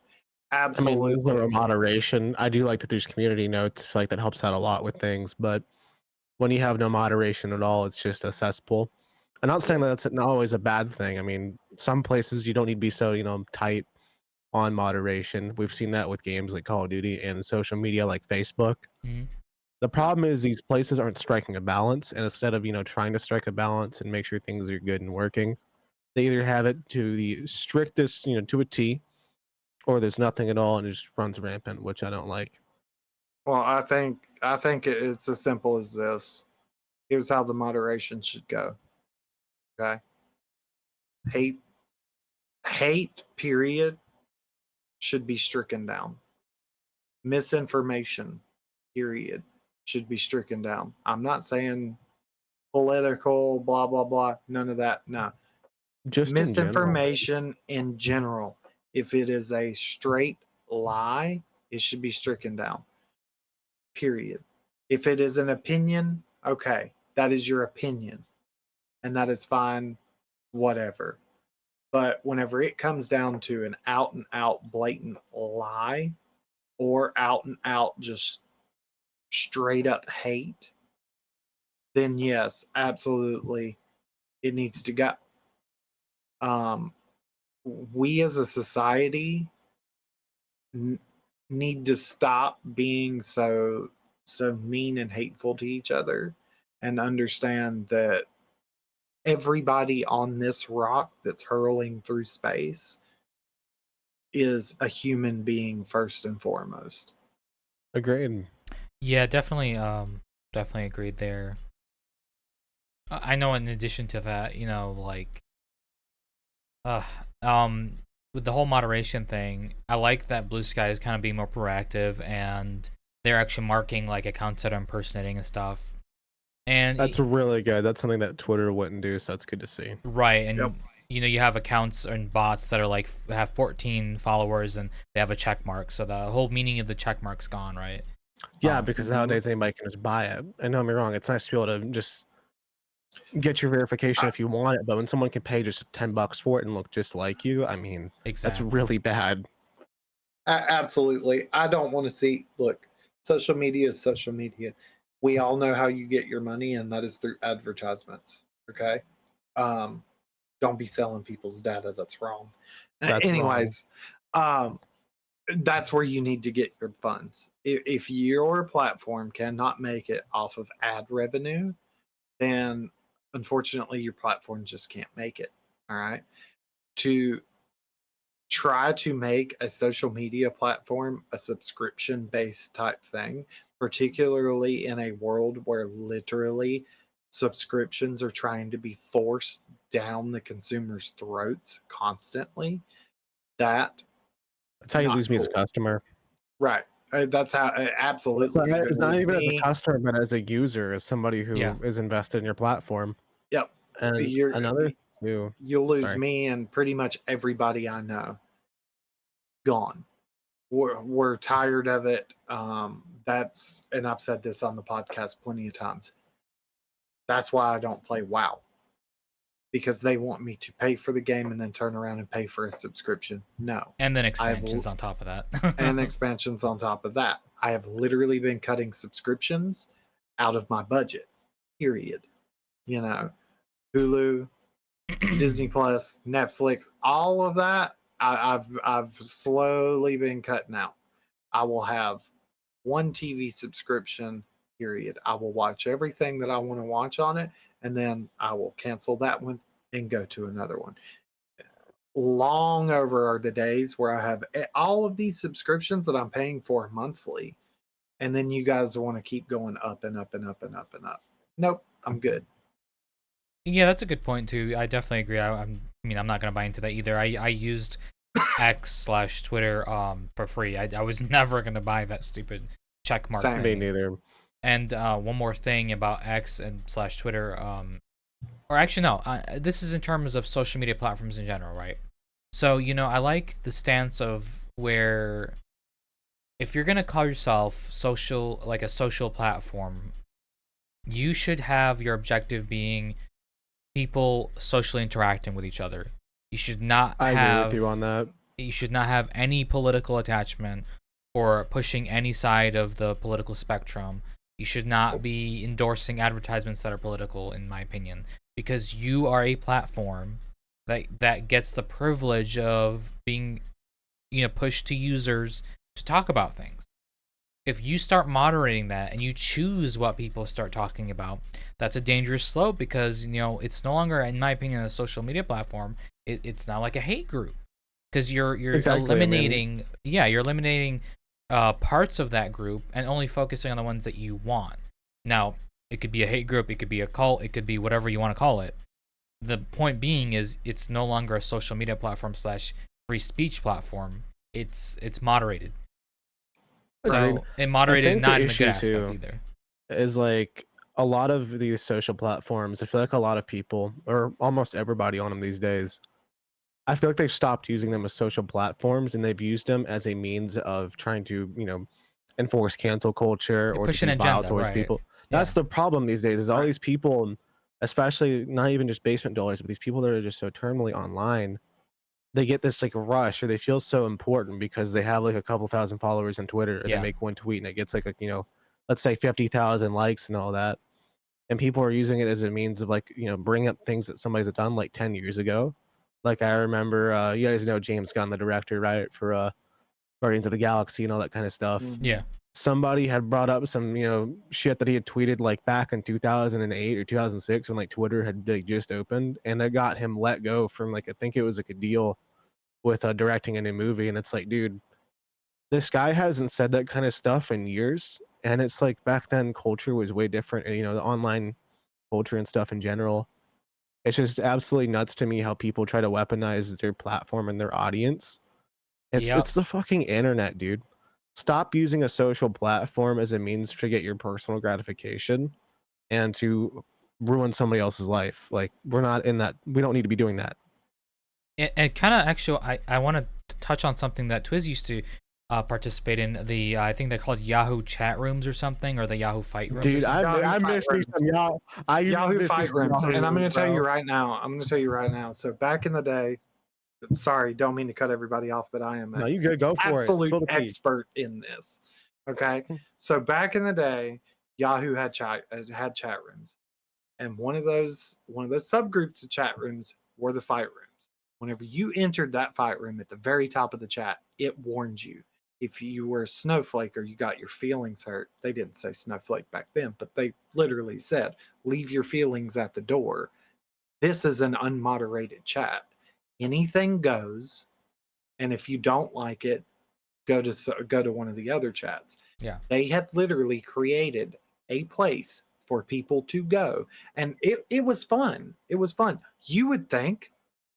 S2: I mean, there's a little
S3: Absolutely.
S2: moderation. I do like that there's community notes. I feel like that helps out a lot with things. But when you have no moderation at all, it's just a cesspool. I'm not saying that that's not always a bad thing. I mean, some places you don't need to be so, tight on moderation. We've seen that with games like Call of Duty and social media like Facebook.
S1: Mhm.
S2: The
S3: Yep.
S2: problem is these places aren't striking a balance. And instead of, trying to strike a balance and make sure things are good and working, they either have it to the strictest, to a T, or there's nothing at all and it just runs rampant, which I don't like.
S3: Well, I think it's as simple as this. Here's how the moderation should go. Okay. Hate hate period should be stricken down. Misinformation period should be stricken down. I'm not saying political blah blah blah, none of that. No.
S2: Just in general.
S3: Misinformation in general. If it is a straight lie, it should be stricken down. Period. If it is an opinion, okay, that is your opinion, and that is fine, whatever. But whenever it comes down to an out and out blatant lie, or out and out just straight up hate, then yes, absolutely, it needs to go. Um, we as a society need to stop being so so mean and hateful to each other, and understand that everybody on this rock that's hurling through space is a human being first and foremost.
S2: Agreed.
S1: Yeah, definitely. Definitely agreed there. I know. In addition to that, you know, like, uh, um, with the whole moderation thing, I like that BlueSky is kind of being more proactive, and they're actually marking like accounts that are impersonating and stuff. And
S2: That's really good. That's something that Twitter wouldn't do, so that's good to see.
S1: right, and
S3: Yep.
S1: you know, you have accounts and bots that are like have 14 followers and they have a check mark, so the whole meaning of the check mark's gone, right?
S2: Yeah, because
S3: Mhm.
S2: nowadays anybody can just buy it. And don't get me wrong, it's nice to be able to just get your verification
S3: I-
S2: if you want it, but when someone can pay just $10 for it and look just like you, I mean, that's
S1: Exactly.
S2: really bad.
S3: Absolutely. I don't want to see, look, social media is social media. We all know how you get your money, and that is through advertisements. Okay. Um, don't be selling people's data. That's wrong.
S2: That's wrong.
S3: Anyways, um, that's where you need to get your funds. If your platform cannot make it off of ad revenue, then unfortunately your platform just can't make it. All right. To try to make a social media platform a subscription based type thing, particularly in a world where literally subscriptions are trying to be forced down the consumer's throats constantly, that
S2: That's how you
S3: not
S2: lose me as a
S3: cool.
S2: customer.
S3: Right. That's how absolutely you're
S2: It's
S3: going to
S2: not
S3: lose
S2: even as a
S3: me.
S2: customer, but as a user, as somebody
S1: Yeah.
S2: who is invested in your platform.
S3: Yep.
S2: And
S3: You're
S2: another too.
S3: you'll lose
S2: Sorry.
S3: me and pretty much everybody I know. Gone. We're tired of it. That's, and I've said this on the podcast plenty of times. That's why I don't play WoW, because they want me to pay for the game and then turn around and pay for a subscription. No,
S1: And then
S3: I have
S1: expansions on top of that.
S3: and expansions on top of that. I have literally been cutting subscriptions out of my budget. Period. You know, Hulu, Disney Plus, Netflix, all of that. I've slowly been cutting out. I will have one TV subscription, period. I will watch everything that I want to watch on it, and then I will cancel that one and go to another one. Long over are the days where I have all of these subscriptions that I'm paying for monthly, and then you guys want to keep going up and up and up and up and up. Nope, I'm good.
S1: Yeah, that's a good point too. I definitely agree. I mean, I'm not gonna buy into that either. I used X/Twitter for free. I was never gonna buy that stupid check mark
S3: Same.
S2: Me
S1: thing.
S2: neither.
S1: And one more thing about X and slash Twitter, or actually no, this is in terms of social media platforms in general, right? So you know, I like the stance of where if you're gonna call yourself social, like a social platform, you should have your objective being people socially interacting with each other. You should not
S2: I agree with you on
S1: have
S2: that.
S1: you should not have any political attachment or pushing any side of the political spectrum. You should not be endorsing advertisements that are political, in my opinion, because you are a platform that gets the privilege of being, you know, pushed to users to talk about things. If you start moderating that and you choose what people start talking about, that's a dangerous slope, because you know it's no longer, in my opinion, a social media platform. It's not like a hate group, because you're
S2: Exactly. I mean,
S1: eliminating, yeah, you're eliminating parts of that group and only focusing on the ones that you want. Now, it could be a hate group, it could be a cult, it could be whatever you want to call it. The point being is it's no longer a social media platform slash free speech platform. It's moderated.
S2: agreed.
S1: So, and
S2: I
S1: moderated
S2: think
S1: not
S2: the
S1: in a good
S2: issue
S1: aspect
S2: too
S1: either.
S2: is like a lot of these social platforms, I feel like a lot of people, or almost everybody on them these days, I feel like they've stopped using them as social platforms and they've used them as a means of trying to, enforce cancel culture
S1: They
S2: or to
S1: push an
S2: be vile
S1: agenda,
S2: towards
S1: right?
S2: people.
S1: Yeah.
S2: That's the problem these days, is all
S3: Right.
S2: these people, especially not even just basement dwellers, but these people that are just so terminally online, they get this like rush or they feel so important because they have like a couple thousand followers on Twitter and they
S1: Yeah.
S2: make one tweet and it gets like let's say 50,000 likes and all that. And people are using it as a means of like, bring up things that somebody's done like 10 years ago. Like I remember, you guys know James Gunn, the director, right? For Guardians of the Galaxy and all that kind of stuff.
S3: Mhm.
S1: Yeah.
S2: somebody had brought up some, shit that he had tweeted like back in 2008 or 2006 when like Twitter had like just opened, and it got him let go from like I think it was like a deal with directing a new movie. And it's like, dude, this guy hasn't said that kind of stuff in years. And it's like back then culture was way different, and the online culture and stuff in general. It's just absolutely nuts to me how people try to weaponize their platform and their audience.
S1: Yep.
S2: It's the fucking internet, dude. Stop using a social platform as a means to get your personal gratification and to ruin somebody else's life. Like, we're not in that. We don't need to be doing that.
S1: And kind of actually, I want to touch on something that Twiz used to participate in. The I think they're called Yahoo chat rooms or something, or the Yahoo fight rooms.
S2: Dude, I
S3: Fight
S2: miss me
S3: rooms.
S2: some Yahoo.
S3: Yahoo
S2: miss me
S3: fight
S2: some
S3: rooms.
S2: Yahoo
S3: And I'm going to tell you
S2: bro.
S3: right now. I'm going to tell you right now. So back in the day, sorry, don't mean to cut everybody off, but I am
S2: No, you good. Go for
S3: absolute
S2: it.
S3: expert in this. Okay, so back in the day, Yahoo had chat rooms, and one of those subgroups of chat rooms were the fight rooms. Whenever you entered that fight room, at the very top of the chat, it warned you if you were a snowflake or you got your feelings hurt. They didn't say snowflake back then, but they literally said, leave your feelings at the door. This is an unmoderated chat. Anything goes, and if you don't like it, go to one of the other chats.
S1: Yeah.
S3: They had literally created a place for people to go, and it was fun. It was fun. You would think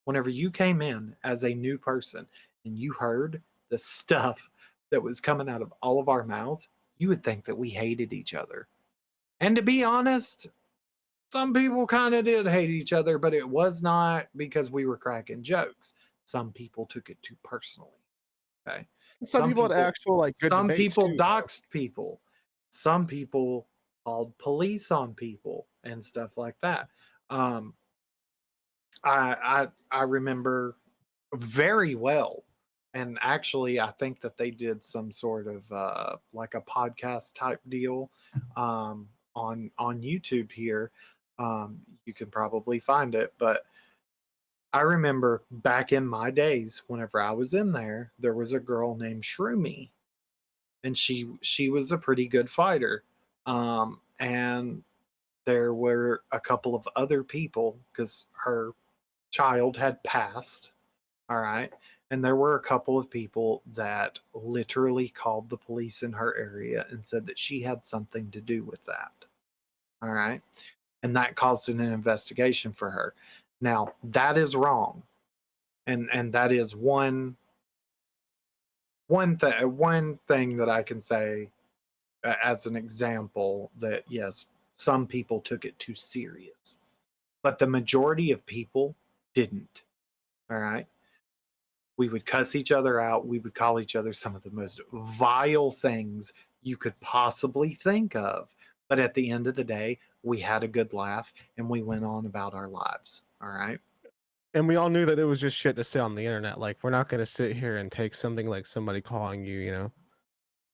S3: whenever you came in as a new person and you heard the stuff that was coming out of all of our mouths, you would think that we hated each other. And to be honest, some people kind of did hate each other, but it was not because we were cracking jokes. Some people took it too personally. Okay.
S2: Some people had actual like good
S3: Some
S2: debates
S3: people
S2: too.
S3: doxed people. Some people called police on people and stuff like that. Um, I remember very well, and actually, I think that they did some sort of like a podcast type deal on YouTube here. You can probably find it, but I remember back in my days, whenever I was in there was a girl named Shroomy, and she was a pretty good fighter. And there were a couple of other people because her child had passed. All right. And there were a couple of people that literally called the police in her area and said that she had something to do with that. All right. And that caused an investigation for her. Now, that is wrong. And that is one thing that I can say as an example that yes, some people took it too serious, but the majority of people didn't. All right. We would cuss each other out. We would call each other some of the most vile things you could possibly think of. But at the end of the day, we had a good laugh and we went on about our lives. All right.
S2: And we all knew that it was just shit to say on the internet. Like, we're not going to sit here and take something like somebody calling you,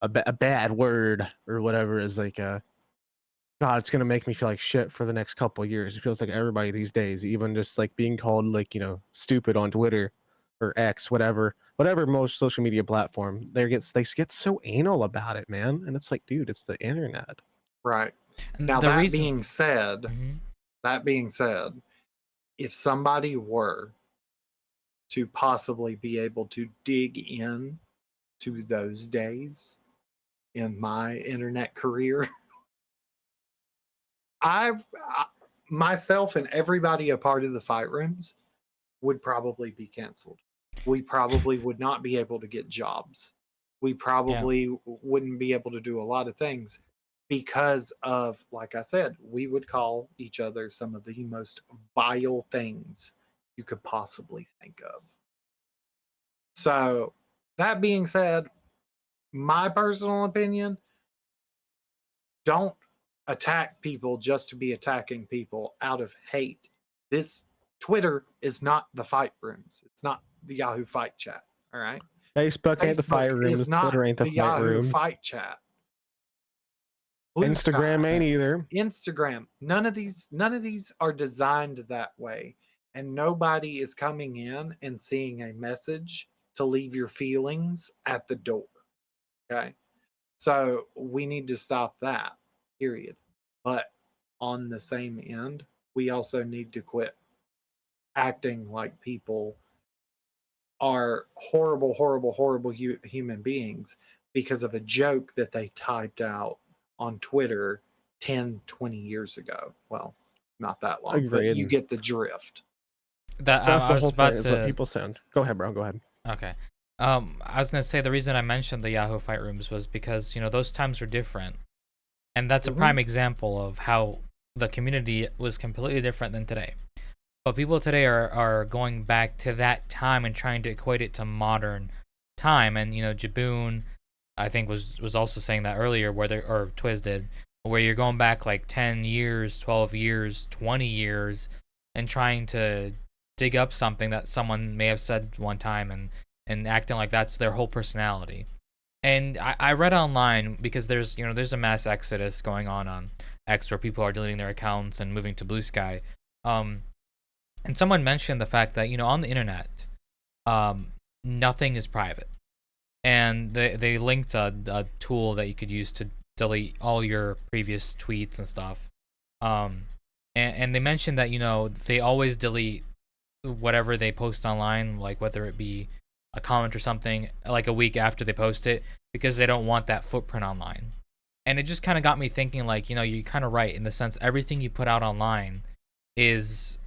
S2: a bad word or whatever is like God, it's gonna make me feel like shit for the next couple of years. It feels like everybody these days, even just like being called like stupid on Twitter or X, whatever most social media platform, they get so anal about it, man. And it's like, dude, it's the internet.
S3: Right.
S1: And
S3: Now
S1: the
S3: that
S1: reason,
S3: being said,
S1: Mhm.
S3: if somebody were to possibly be able to dig in to those days in my internet career, I myself and everybody a part of the fight rooms would probably be canceled. We probably would not be able to get jobs. We
S1: Yeah.
S3: probably wouldn't be able to do a lot of things because of, like I said, we would call each other some of the most vile things you could possibly think of. So, that being said, my personal opinion, don't attack people just to be attacking people out of hate. This Twitter is not the fight rooms. It's not the Yahoo fight chat. All right.
S2: Facebook ain't the fight
S3: Facebook
S2: rooms.
S3: is not
S2: Twitter ain't the
S3: the
S2: fight
S3: Yahoo
S2: rooms.
S3: fight chat.
S2: Instagram ain't either.
S3: Instagram. None of these are designed that way. And nobody is coming in and seeing a message to leave your feelings at the door. Okay. So we need to stop that, period. But on the same end, we also need to quit acting like people are horrible, horrible, horrible human beings because of a joke that they typed out on Twitter 10, 20 years ago. Well, not that long, but you
S2: Agreed.
S3: get the drift.
S1: That
S2: That's
S1: I
S2: the
S1: was
S2: whole point.
S1: about
S2: Is what
S1: to.
S2: people sound. Go ahead, bro. Go ahead.
S1: Okay. I was gonna say the reason I mentioned the Yahoo fight rooms was because those times were different, and that's a prime example of how the community was completely different than today. But people today are going back to that time and trying to equate it to modern time. And Jaboon, I think was also saying that earlier, or Twiz did, where you're going back like 10 years, 12 years, 20 years, and trying to dig up something that someone may have said one time and acting like that's their whole personality. And I read online because there's a mass exodus going on X where people are deleting their accounts and moving to BlueSky. And someone mentioned the fact that on the internet, nothing is private, and they linked a tool that you could use to delete all your previous tweets and stuff. And they mentioned that they always delete whatever they post online, like whether it be a comment or something, like a week after they post it, because they don't want that footprint online. And it just kind of got me thinking, like, you're kind of right in the sense everything you put out online is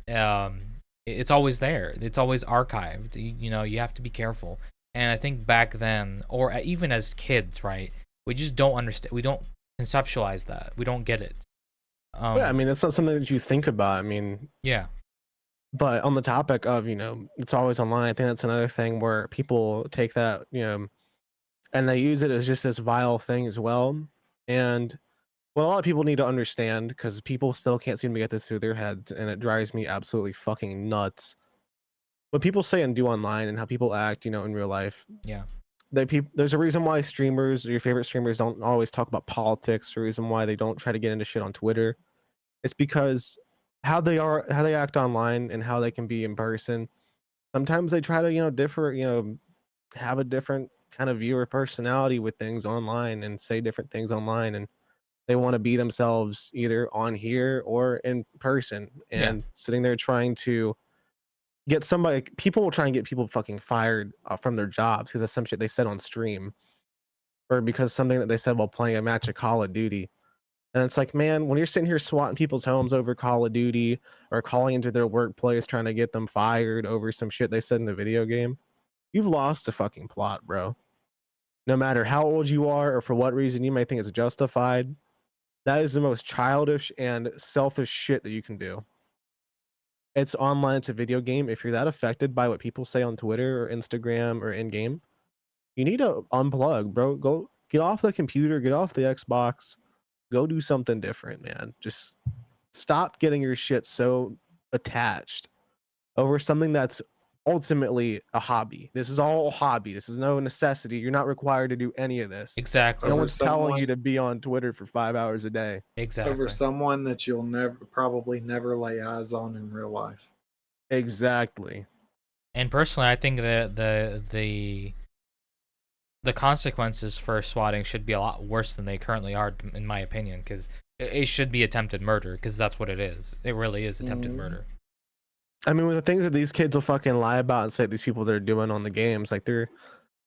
S1: it's always there. It's always archived. You have to be careful. And I think back then, or even as kids, right, we just don't understand. We don't conceptualize that. We don't get it.
S2: Yeah, I mean, that's not something that you think about. I mean,
S1: yeah.
S2: But on the topic of, it's always online, I think that's another thing where people take that, and they use it as just this vile thing as well. And what a lot of people need to understand, because people still can't seem to get this through their heads, and it drives me absolutely fucking nuts. What people say and do online and how people act, in real life.
S1: Yeah.
S2: There's a reason why streamers, your favorite streamers, don't always talk about politics. The reason why they don't try to get into shit on Twitter. It's because how they act online and how they can be in person. Sometimes they try to, differ, have a different kind of view or personality with things online and say different things online, and they want to be themselves either on here or in person. And sitting there trying to get somebody, people will try and get people fucking fired from their jobs because of some shit they said on stream, or because something that they said while playing a match of Call of Duty. And it's like, man, when you're sitting here swatting people's homes over Call of Duty or calling into their workplace trying to get them fired over some shit they said in the video game, you've lost the fucking plot, bro. No matter how old you are or for what reason you may think it's justified, that is the most childish and selfish shit that you can do. It's online, it's a video game. If you're that affected by what people say on Twitter or Instagram or in game, you need to unplug, bro. Go get off the computer, get off the Xbox, go do something different, man. Just stop getting your shit so attached over something that's ultimately a hobby. This is all a hobby. This is no necessity. You're not required to do any of this.
S1: Exactly.
S2: No
S3: Over
S2: one's telling you
S3: someone
S2: to be on Twitter for 5 hours a day.
S1: Exactly.
S3: over someone that you'll probably never lay eyes on in real life.
S2: Exactly.
S1: And personally, I think that the consequences for swatting should be a lot worse than they currently are, in my opinion, because it should be attempted murder, because that's what it is. It really is attempted murder.
S2: I mean, with the things that these kids will fucking lie about and say these people that are doing on the games, like, they're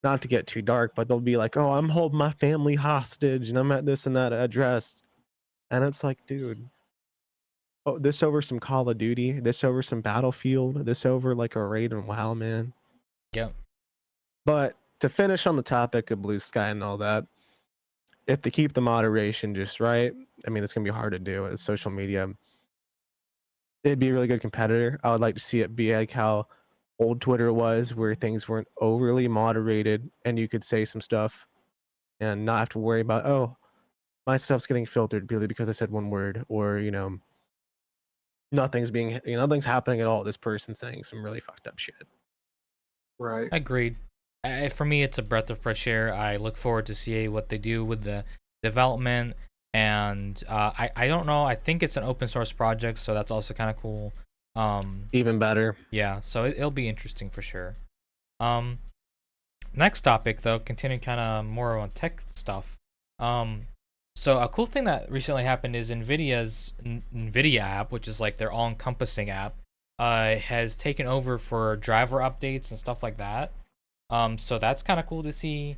S2: not to get too dark, but they'll be like, oh, I'm holding my family hostage and I'm at this and that address. And it's like, dude, oh, this over some Call of Duty, this over some Battlefield, this over like a raid and WoW, man.
S1: Yep.
S2: But to finish on the topic of BlueSky and all that, if they keep the moderation just right, I mean, it's going to be hard to do. It's social media. It'd be a really good competitor. I would like to see it be like how old Twitter was, where things weren't overly moderated and you could say some stuff and not have to worry about, oh, my stuff's getting filtered purely because I said one word, or, nothing's happening at all. This person's saying some really fucked up shit.
S3: Right.
S1: Agreed. For me, it's a breath of fresh air. I look forward to see what they do with the development, and I don't know. I think it's an open source project, so that's also kind of cool.
S2: Even better.
S1: Yeah, so it'll be interesting for sure. Next topic, though, continuing kind of more on tech stuff. So a cool thing that recently happened is Nvidia's Nvidia app, which is like their all-encompassing app, has taken over for driver updates and stuff like that. So that's kind of cool to see.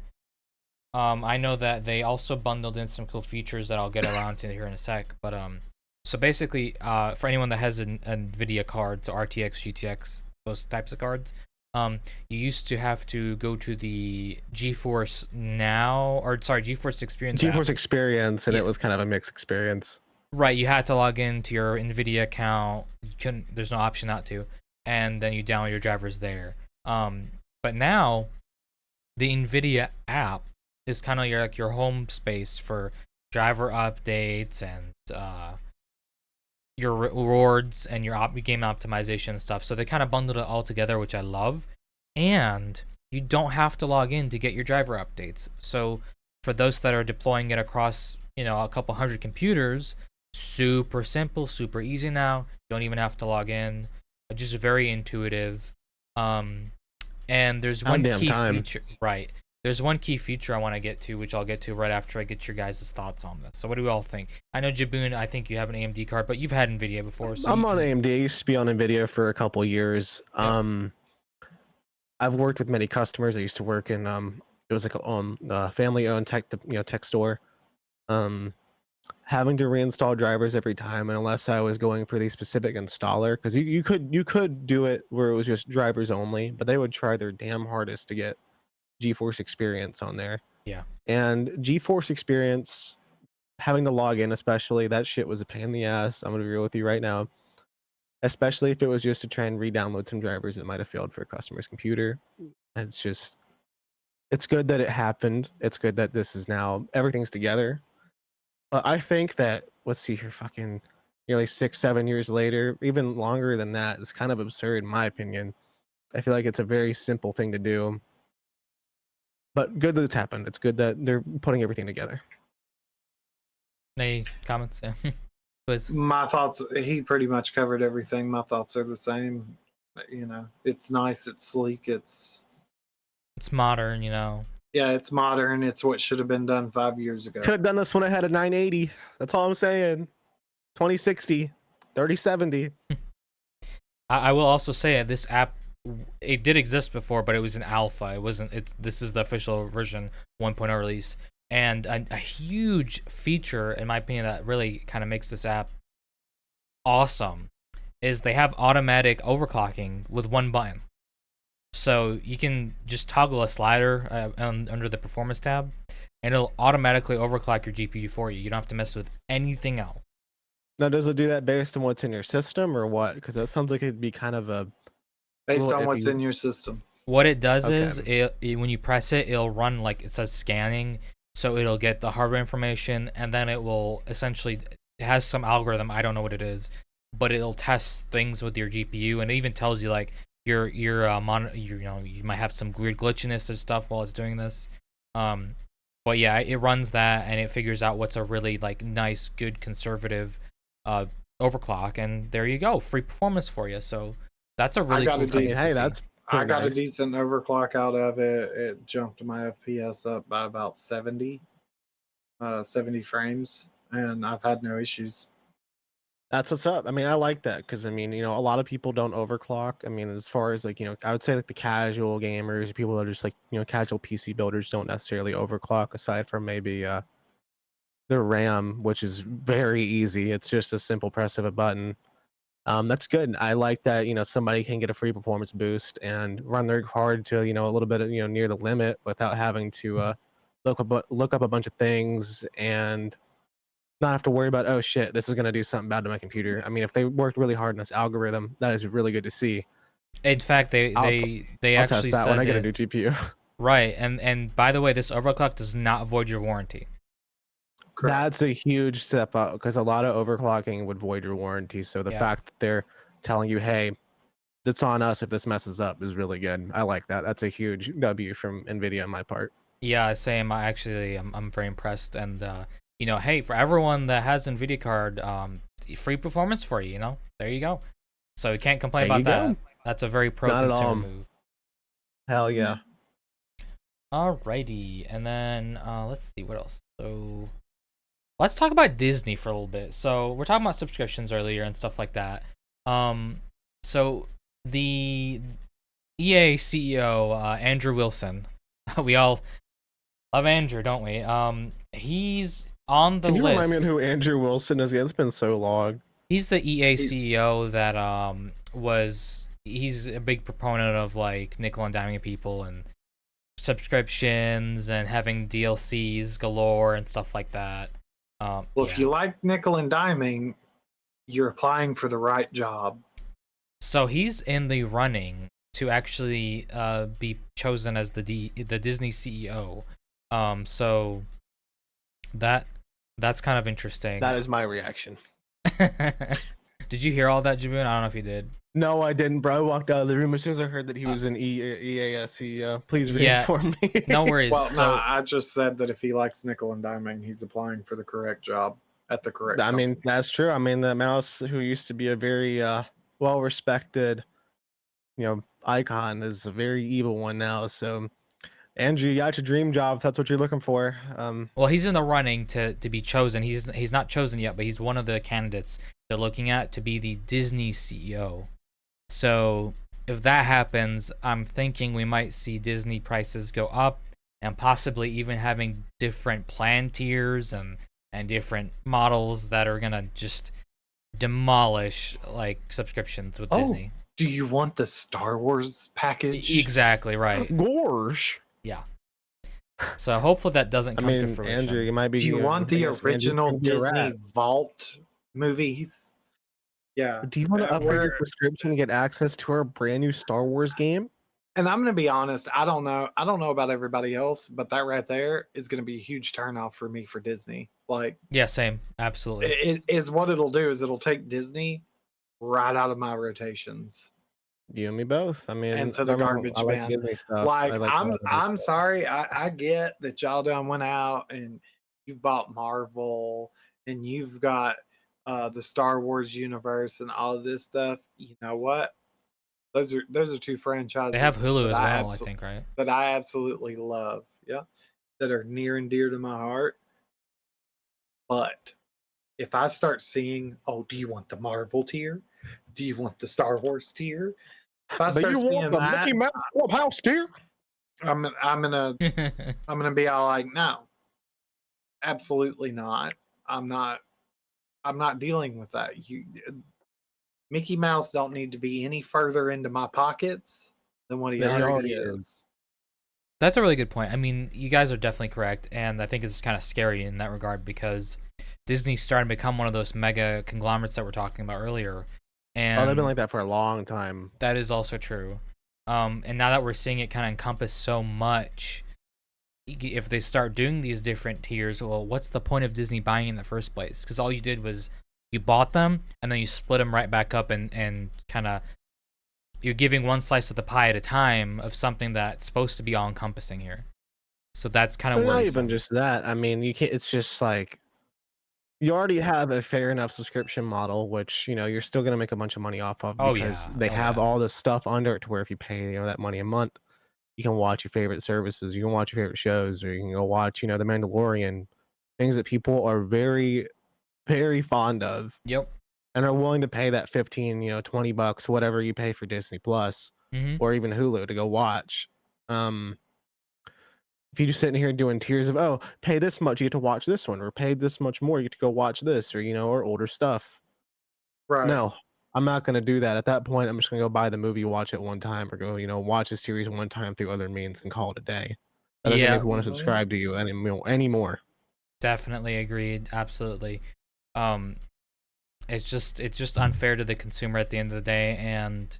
S1: I know that they also bundled in some cool features that I'll get around to here in a sec. But so basically, for anyone that has an Nvidia card, so RTX, GTX, those types of cards, you used to have to go to the GeForce Now, or sorry, GeForce Experience app.
S2: GeForce Experience, and
S1: Yeah.
S2: it was kind of a mixed experience.
S1: Right, you had to log into your Nvidia account. You couldn't. There's no option not to, and then you download your drivers there. But now, the Nvidia app is kind of your home space for driver updates and your rewards and your game optimization and stuff. So they kind of bundled it all together, which I love. And you don't have to log in to get your driver updates. So for those that are deploying it across, a couple hundred computers, super simple, super easy now. Don't even have to log in. Just very intuitive. And there's one key feature, right? There's one key feature I want to get to, which I'll get to right after I get your guys' thoughts on this. So what do we all think? I know, Jaboon, I think you have an AMD card, but you've had NVIDIA before. So
S2: I'm on AMD. I used to be on NVIDIA for a couple years. Yep. I've worked with many customers. I used to work in it was like a family-owned tech store. Having to reinstall drivers every time, and unless I was going for the specific installer, because you could do it where it was just drivers only, but they would try their damn hardest to get GeForce Experience on there.
S1: Yeah.
S2: And GeForce Experience, having to log in, especially, that shit was a pain in the ass. I'm gonna be real with you right now. Especially if it was just to try and re-download some drivers that might have failed for a customer's computer. It's good that it happened. It's good that this is now, everything's together. But I think that, let's see here, fucking nearly 6-7 years later, even longer than that, is kind of absurd in my opinion. I feel like it's a very simple thing to do. But good that it's happened. It's good that they're putting everything together.
S1: Any comments? Yeah.
S3: My thoughts, he pretty much covered everything. My thoughts are the same. It's nice, it's sleek, it's
S1: modern,
S3: Yeah, it's modern. It's what should have been done 5 years ago.
S2: Could have done this when I had a 980. That's all I'm saying. 2060, 3070.
S1: I will also say this app, it did exist before, but it was an alpha. It wasn't. This is the official version 1.0 release, and a huge feature, in my opinion, that really kind of makes this app awesome, is they have automatic overclocking with one button. So you can just toggle a slider under the performance tab, and it'll automatically overclock your GPU for you. You don't have to mess with anything else.
S2: Now, does it do that based on what's in your system or what? Because that sounds like it'd be kind of a...
S3: Based on what's in your system.
S1: What it does is, when you press it, it'll run, like, it says scanning, so it'll get the hardware information, and then it will essentially... It has some algorithm, I don't know what it is, but it'll test things with your GPU, and it even tells you, like, you might have some weird glitchiness and stuff while it's doing this. But yeah, it runs that, and it figures out what's a really, like, nice, good, conservative overclock, and there you go, free performance for you. So that's a really cool thing.
S2: Hey, that's
S3: I got a decent overclock out of it. It jumped my FPS up by about 70 frames, and I've had no issues.
S2: That's what's up. I mean, I like that because, I mean, a lot of people don't overclock. I mean, as far as, like, I would say, like, the casual gamers, people that are just, like, casual PC builders don't necessarily overclock, aside from maybe their RAM, which is very easy. It's just a simple press of a button. That's good. I like that, somebody can get a free performance boost and run their card to, a little bit of, near the limit without having to look up a bunch of things and not have to worry about, oh shit, this is going to do something bad to my computer. I mean, if they worked really hard in this algorithm, that is really good to see.
S1: In fact, they
S2: I'll
S1: actually
S2: test that
S1: said
S2: when I get a new GPU.
S1: Right, and by the way, this overclock does not void your warranty.
S3: Correct.
S2: That's a huge step up because a lot of overclocking would void your warranty. So the fact that they're telling you, hey, it's on us if this messes up, is really good. I like that. That's a huge W from NVIDIA on my part.
S1: Yeah, same. I'm very impressed. And hey, for everyone that has NVIDIA card, free performance for you. There you go. So you can't complain about that. That's a very pro consumer move.
S2: Hell yeah.
S1: Alrighty, and then let's see what else. So let's talk about Disney for a little bit. So we're talking about subscriptions earlier and stuff like that. So the EA CEO Andrew Wilson, we all love Andrew, don't we? He's on the
S2: Can you
S1: list.
S2: remind me of who Andrew Wilson is? It's been so long.
S1: He's the EA CEO that he's a big proponent of like nickel and diming people and subscriptions and having DLCs galore and stuff like that.
S3: Well, if you like nickel and diming, you're applying for the right job.
S1: So he's in the running to actually be chosen as the Disney CEO. So that's kind of interesting.
S2: That is my reaction.
S1: Did you hear all that, Jaboon? I don't know if you did.
S2: No, I didn't, bro. I walked out of the room as soon as I heard that he was an EA CEO. Please reinform me.
S1: No worries.
S3: Well,
S1: so,
S3: no, I just said that if he likes nickel and diming, he's applying for the correct job at the correct company.
S2: I mean, that's true. I mean, the mouse who used to be a very well-respected, icon is a very evil one now. So, Andrew, you got your dream job if that's what you're looking for.
S1: Well, he's in the running to be chosen. He's not chosen yet, but he's one of the candidates they're looking at to be the Disney CEO. So if that happens, I'm thinking we might see Disney prices go up and possibly even having different plan tiers and different models that are gonna just demolish like subscriptions with Disney.
S3: Do you want the Star Wars package?
S1: Exactly right.
S2: Gorsh.
S1: Yeah. So hopefully that doesn't come to fruition.
S2: Andrew, you might be.
S3: Do you want the original Disney Vault movies? Yeah.
S2: Do you want to upgrade your subscription and get access to our brand new Star Wars game?
S3: And I'm gonna be honest, I don't know about everybody else, but that right there is gonna be a huge turnoff for me for Disney. Like,
S1: yeah, same, absolutely.
S3: It is what it'll do is it'll take Disney right out of my rotations.
S2: You and me both. I mean,
S3: and to the garbage man. Like I'm sorry, I get that y'all done went out and you've bought Marvel and you've got the Star Wars universe and all of this stuff. You know what? Those are two franchises.
S1: They have Hulu as well, I think, right?
S3: That I absolutely love. Yeah, that are near and dear to my heart. But if I start seeing, do you want the Marvel tier? Do you want the Star Wars tier? If I start seeing that,
S2: Mickey Mouse Clubhouse tier?
S3: I'm gonna be all like, no, absolutely not. I'm not dealing with that. Mickey Mouse don't need to be any further into my pockets than what he already is.
S1: That's a really good point. I mean, you guys are definitely correct, and I think it's kind of scary in that regard because Disney's starting to become one of those mega conglomerates that we're talking about earlier. And
S2: they've been like that for a long time.
S1: That is also true. And now that we're seeing it kind of encompass so much, if they start doing these different tiers, well, what's the point of Disney buying in the first place? Because all you did was you bought them and then you split them right back up and kind of you're giving one slice of the pie at a time of something that's supposed to be all encompassing here. So that's kind of
S2: not even just that. I mean, you can't. It's just like you already have a fair enough subscription model, which you're still gonna make a bunch of money off of because they have all the stuff under it to where if you pay that money a month, you can watch your favorite services, you can watch your favorite shows, or you can go watch The Mandalorian, things that people are very, very fond of.
S1: Yep.
S2: And are willing to pay that $15, $20, whatever you pay for Disney Plus or even Hulu to go watch. If you're just sitting here doing tiers of, pay this much, you get to watch this one, or pay this much more, you get to go watch this, or or older stuff.
S3: Right.
S2: No, I'm not going to do that. At that point, I'm just going to go buy the movie, watch it one time, or go, watch a series one time through other means and call it a day. That doesn't make me want to subscribe to you anymore.
S1: Definitely agreed. Absolutely. It's just unfair to the consumer at the end of the day, and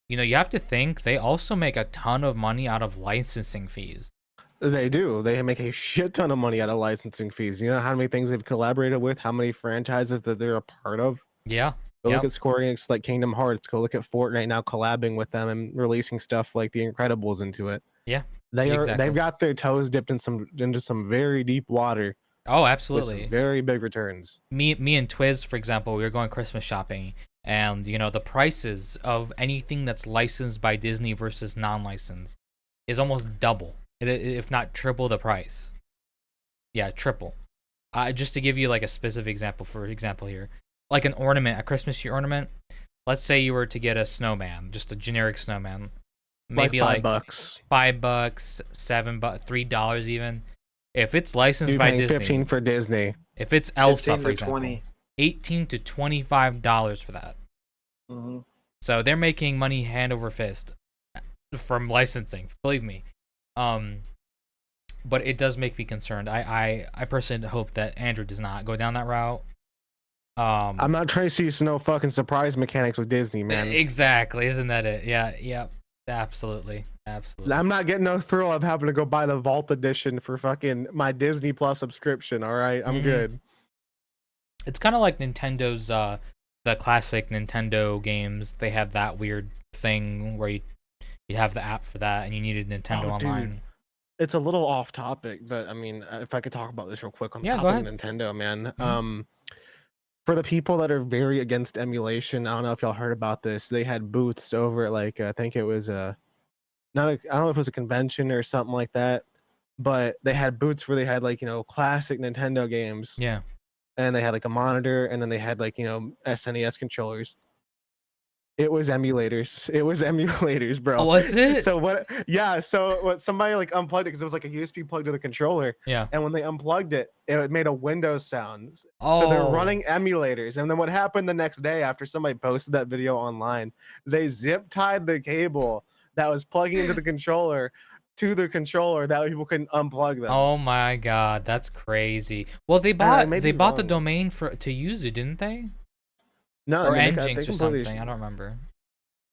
S1: you have to think they also make a ton of money out of licensing fees.
S2: They do. They make a shit ton of money out of licensing fees. You know how many things they've collaborated with, how many franchises that they're a part of?
S1: Yeah.
S2: Go look at Square Enix, like Kingdom Hearts. Go look at Fortnite now collabing with them and releasing stuff like The Incredibles into it.
S1: Yeah.
S2: They've got their toes dipped into some very deep water.
S1: Oh, absolutely.
S2: With some very big returns.
S1: Me and Twiz, for example, we were going Christmas shopping, and the prices of anything that's licensed by Disney versus non-licensed is almost double. if not triple the price. Yeah, triple. Just to give you like a specific example, for example here, like an ornament, a Christmas tree ornament. Let's say you were to get a snowman, just a generic snowman, maybe
S2: like
S1: like
S2: $5.
S1: $5, $7, $3 even. If it's licensed
S2: You're
S1: by
S2: paying
S1: Disney,
S2: 15 for Disney.
S1: if it's Elsa,
S3: 15
S1: for
S3: to
S1: example,
S3: 20.
S1: $18 to $25 for that.
S3: Mm-hmm.
S1: So they're making money hand over fist from licensing. Believe me. But it does make me concerned. I personally hope that Andrew does not go down that route.
S2: I'm not trying to see no fucking surprise mechanics with Disney, man.
S1: Exactly, isn't that it? Yeah, absolutely.
S2: I'm not getting no thrill of having to go buy the Vault Edition for fucking my Disney Plus subscription. All right, I'm good.
S1: It's kind of like Nintendo's the classic Nintendo games. They have that weird thing where you have the app for that, and you needed Nintendo Online.
S2: Dude. It's a little off topic, but I mean, if I could talk about this real quick on the topic of Nintendo, man. For the people that are very against emulation, I don't know if y'all heard about this. They had booths over at like I think it was I don't know if it was a convention or something like that, but they had booths where they had like classic Nintendo games.
S1: Yeah.
S2: And they had like a monitor, and then they had like SNES controllers. It was emulators. It was emulators, bro.
S1: Oh, was it?
S2: So what? Yeah. So what? Somebody like unplugged it because it was like a USB plug to the controller.
S1: Yeah.
S2: And when they unplugged it, it made a Windows sound.
S1: Oh.
S2: So they're running emulators. And then what happened the next day after somebody posted that video online? They zip tied the cable that was plugging into the controller to the controller that way people couldn't unplug them.
S1: Oh my god, that's crazy. Well, they bought the domain to use it, didn't they?
S2: No,
S1: or
S2: I mean,
S1: Nginx or something. I don't remember.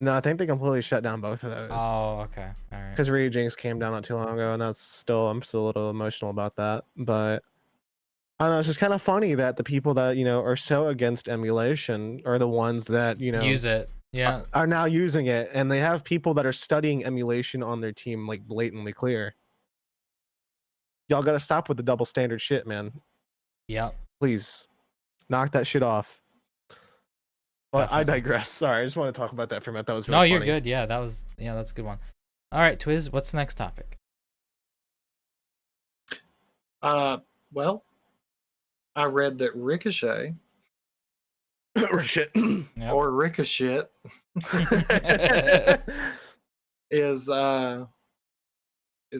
S2: No, I think they completely shut down both of those.
S1: Oh, okay, all right.
S2: Because Richochet came down not too long ago, and I'm still a little emotional about that. But I don't know, it's just kind of funny that the people that are so against emulation are the ones that
S1: use it. Yeah,
S2: are now using it, and they have people that are studying emulation on their team like blatantly clear. Y'all gotta stop with the double standard shit, man.
S1: Yep.
S2: Please knock that shit off. But
S1: definitely.
S2: I digress. Sorry, I just want to talk about that for a minute. That was really funny.
S1: You're good. Yeah, that's a good one. All right, Twiz, what's the next topic?
S3: Well, I read that Ricochet or Richoshit is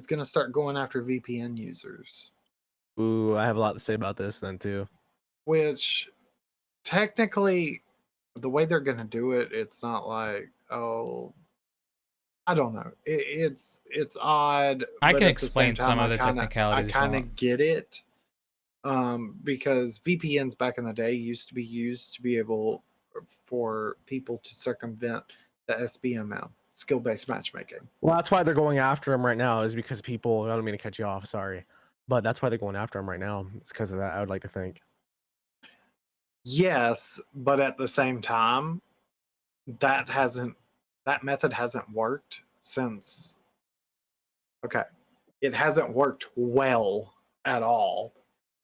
S3: going to start going after VPN users.
S2: Ooh, I have a lot to say about this then too.
S3: Which technically, the way they're going to do it, it's not like, oh, I don't know. It's odd.
S1: I can explain some of the technicalities.
S3: I kind of get it. Because VPNs back in the day used to be used to be able for people to circumvent the SBMM, skill-based matchmaking.
S2: Well, that's why they're going after them right now, is because people, I don't mean to cut you off, sorry. But that's why they're going after them right now. It's because of that, I would like to think.
S3: Yes, but at the same time, that method hasn't worked since. Okay, it hasn't worked well at all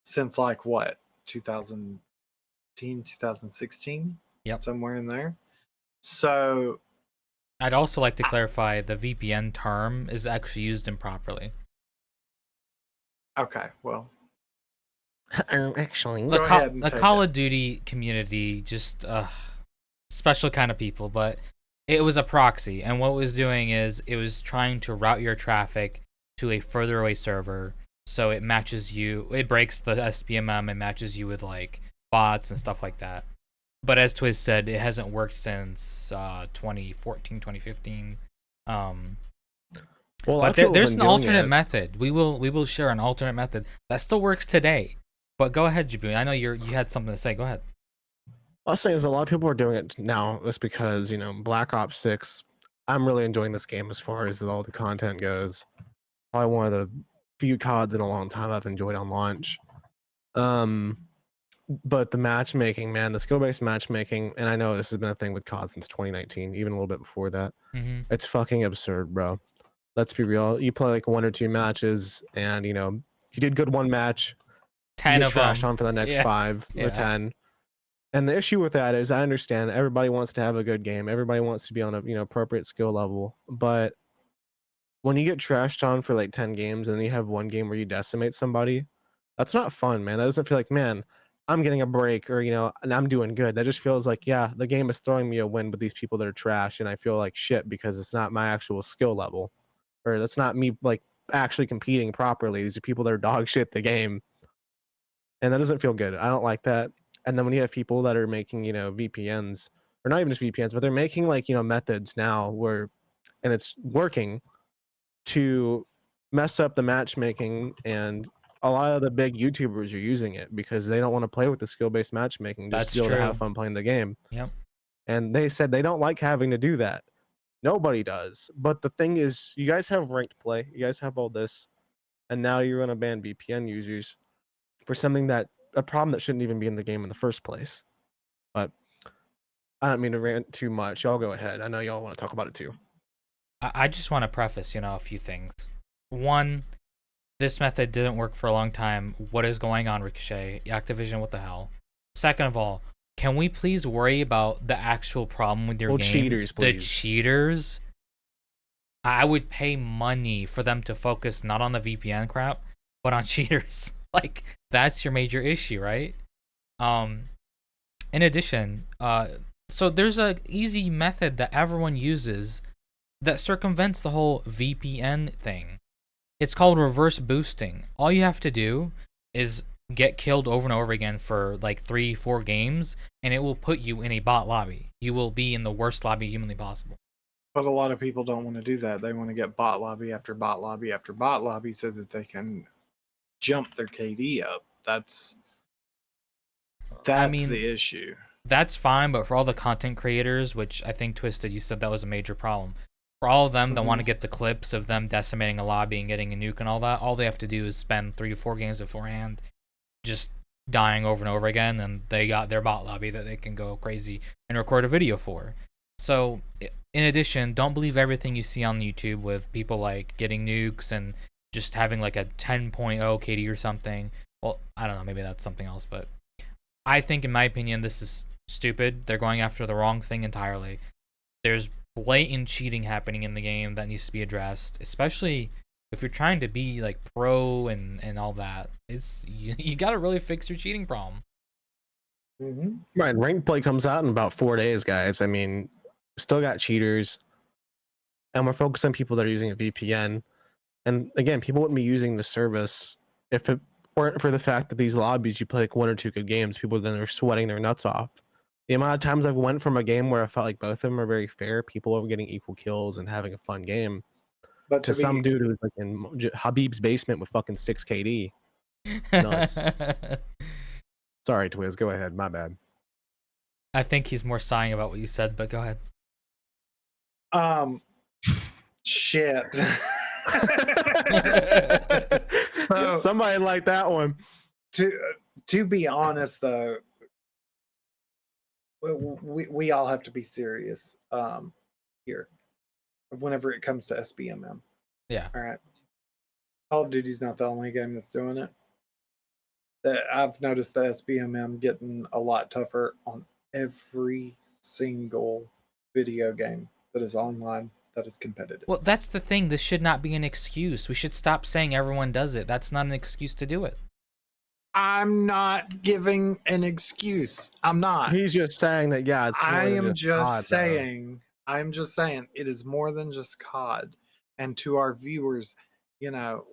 S3: since like what, 2015, 2016?
S1: Yep,
S3: somewhere in there. So
S1: I'd also like to clarify the VPN term is actually used improperly.
S3: Okay, well,
S2: actually,
S1: the Call of Duty community, just special kind of people, but it was a proxy, and what it was doing is it was trying to route your traffic to a further away server, so it matches you, it breaks the SBMM and matches you with like bots and stuff like that. But as Twiz said, it hasn't worked since 2014, 2015.
S2: Well,
S1: but there's an alternate method. We will share an alternate method that still works today. But go ahead, Jaboon. I know you had something to say. Go ahead.
S2: What I was saying is a lot of people are doing it now just because, Black Ops 6, I'm really enjoying this game as far as all the content goes. Probably one of the few CODs in a long time I've enjoyed on launch. But the matchmaking, man, the skill-based matchmaking, and I know this has been a thing with COD since 2019, even a little bit before that.
S1: Mm-hmm.
S2: It's fucking absurd, bro. Let's be real. You play like 1 or 2 matches, and you did good one match,
S1: 10
S2: of trashed on for the next 5 or 10. And the issue with that is, I understand everybody wants to have a good game. Everybody wants to be on a appropriate skill level, but when you get trashed on for like 10 games and then you have one game where you decimate somebody, that's not fun, man. That doesn't feel like, man, I'm getting a break or, and I'm doing good. That just feels like, yeah, the game is throwing me a win with these people that are trash. And I feel like shit because it's not my actual skill level or that's not me like actually competing properly. These are people that are dog shit the game. And that doesn't feel good. I don't like that. And then when you have people that are making, VPNs or not even just VPNs, but they're making like, methods now where, and it's working to mess up the matchmaking, and a lot of the big YouTubers are using it because they don't want to play with the skill-based matchmaking just to
S1: That's
S2: be able to have
S1: true.
S2: fun playing the game.
S1: Yep.
S2: And they said they don't like having to do that. Nobody does. But the thing is, you guys have ranked play, you guys have all this, and now you're going to ban VPN users for something that a problem that shouldn't even be in the game in the first place. But I don't mean to rant too much. Y'all go ahead. I know y'all want to talk about it too.
S1: I just want to preface, a few things. One, this method didn't work for a long time. What is going on, Ricochet? Activision, what the hell? Second of all, can we please worry about the actual problem with your game?
S2: Cheaters, please.
S1: The cheaters. I would pay money for them to focus not on the VPN crap, but on cheaters. Like, that's your major issue, right? In addition, so there's a easy method that everyone uses that circumvents the whole VPN thing. It's called reverse boosting. All you have to do is get killed over and over again for like 3-4 games, and it will put you in a bot lobby. You will be in the worst lobby humanly possible.
S3: But a lot of people don't want to do that. They want to get bot lobby after bot lobby after bot lobby so that they can jump their KD up. That's the issue.
S1: That's fine, but for all the content creators, which I think Twisted, you said that was a major problem. For all of them that want to get the clips of them decimating a lobby and getting a nuke and all that, all they have to do is spend 3 to 4 games beforehand just dying over and over again, and they got their bot lobby that they can go crazy and record a video for. So, in addition, don't believe everything you see on YouTube with people like getting nukes and just having like a 10.0 KD or something. Well, I don't know, maybe that's something else, but I think, in my opinion, this is stupid. They're going after the wrong thing entirely. There's blatant cheating happening in the game that needs to be addressed, especially if you're trying to be like pro and all that. It's you got to really fix your cheating problem.
S2: Right, ranked play comes out in about 4 days, guys. I mean, still got cheaters, and we're focused on people that are using a VPN. And again, people wouldn't be using the service if it weren't for the fact that these lobbies, you play like 1 or 2 good games, people then are sweating their nuts off. The amount of times I've went from a game where I felt like both of them are very fair, people are getting equal kills and having a fun game, but to some dude who's like in Habib's basement with fucking 6 KD. Nuts. Sorry, Twiz, go ahead. My bad.
S1: I think he's more sighing about what you said, but go ahead.
S3: Shit.
S2: So somebody like that one.
S3: To be honest, though, we all have to be serious here whenever it comes to SBMM.
S1: Yeah.
S3: All right. Call of Duty's not the only game that's doing it. I've noticed the SBMM getting a lot tougher on every single video game that is online that is competitive.
S1: Well, that's the thing. This should not be an excuse. We should stop saying everyone does it. That's not an excuse to do it.
S3: I'm not giving an excuse. I'm not.
S2: He's just saying that, yeah, it's more than just COD,
S3: I'm just saying it is more than just COD. And to our viewers,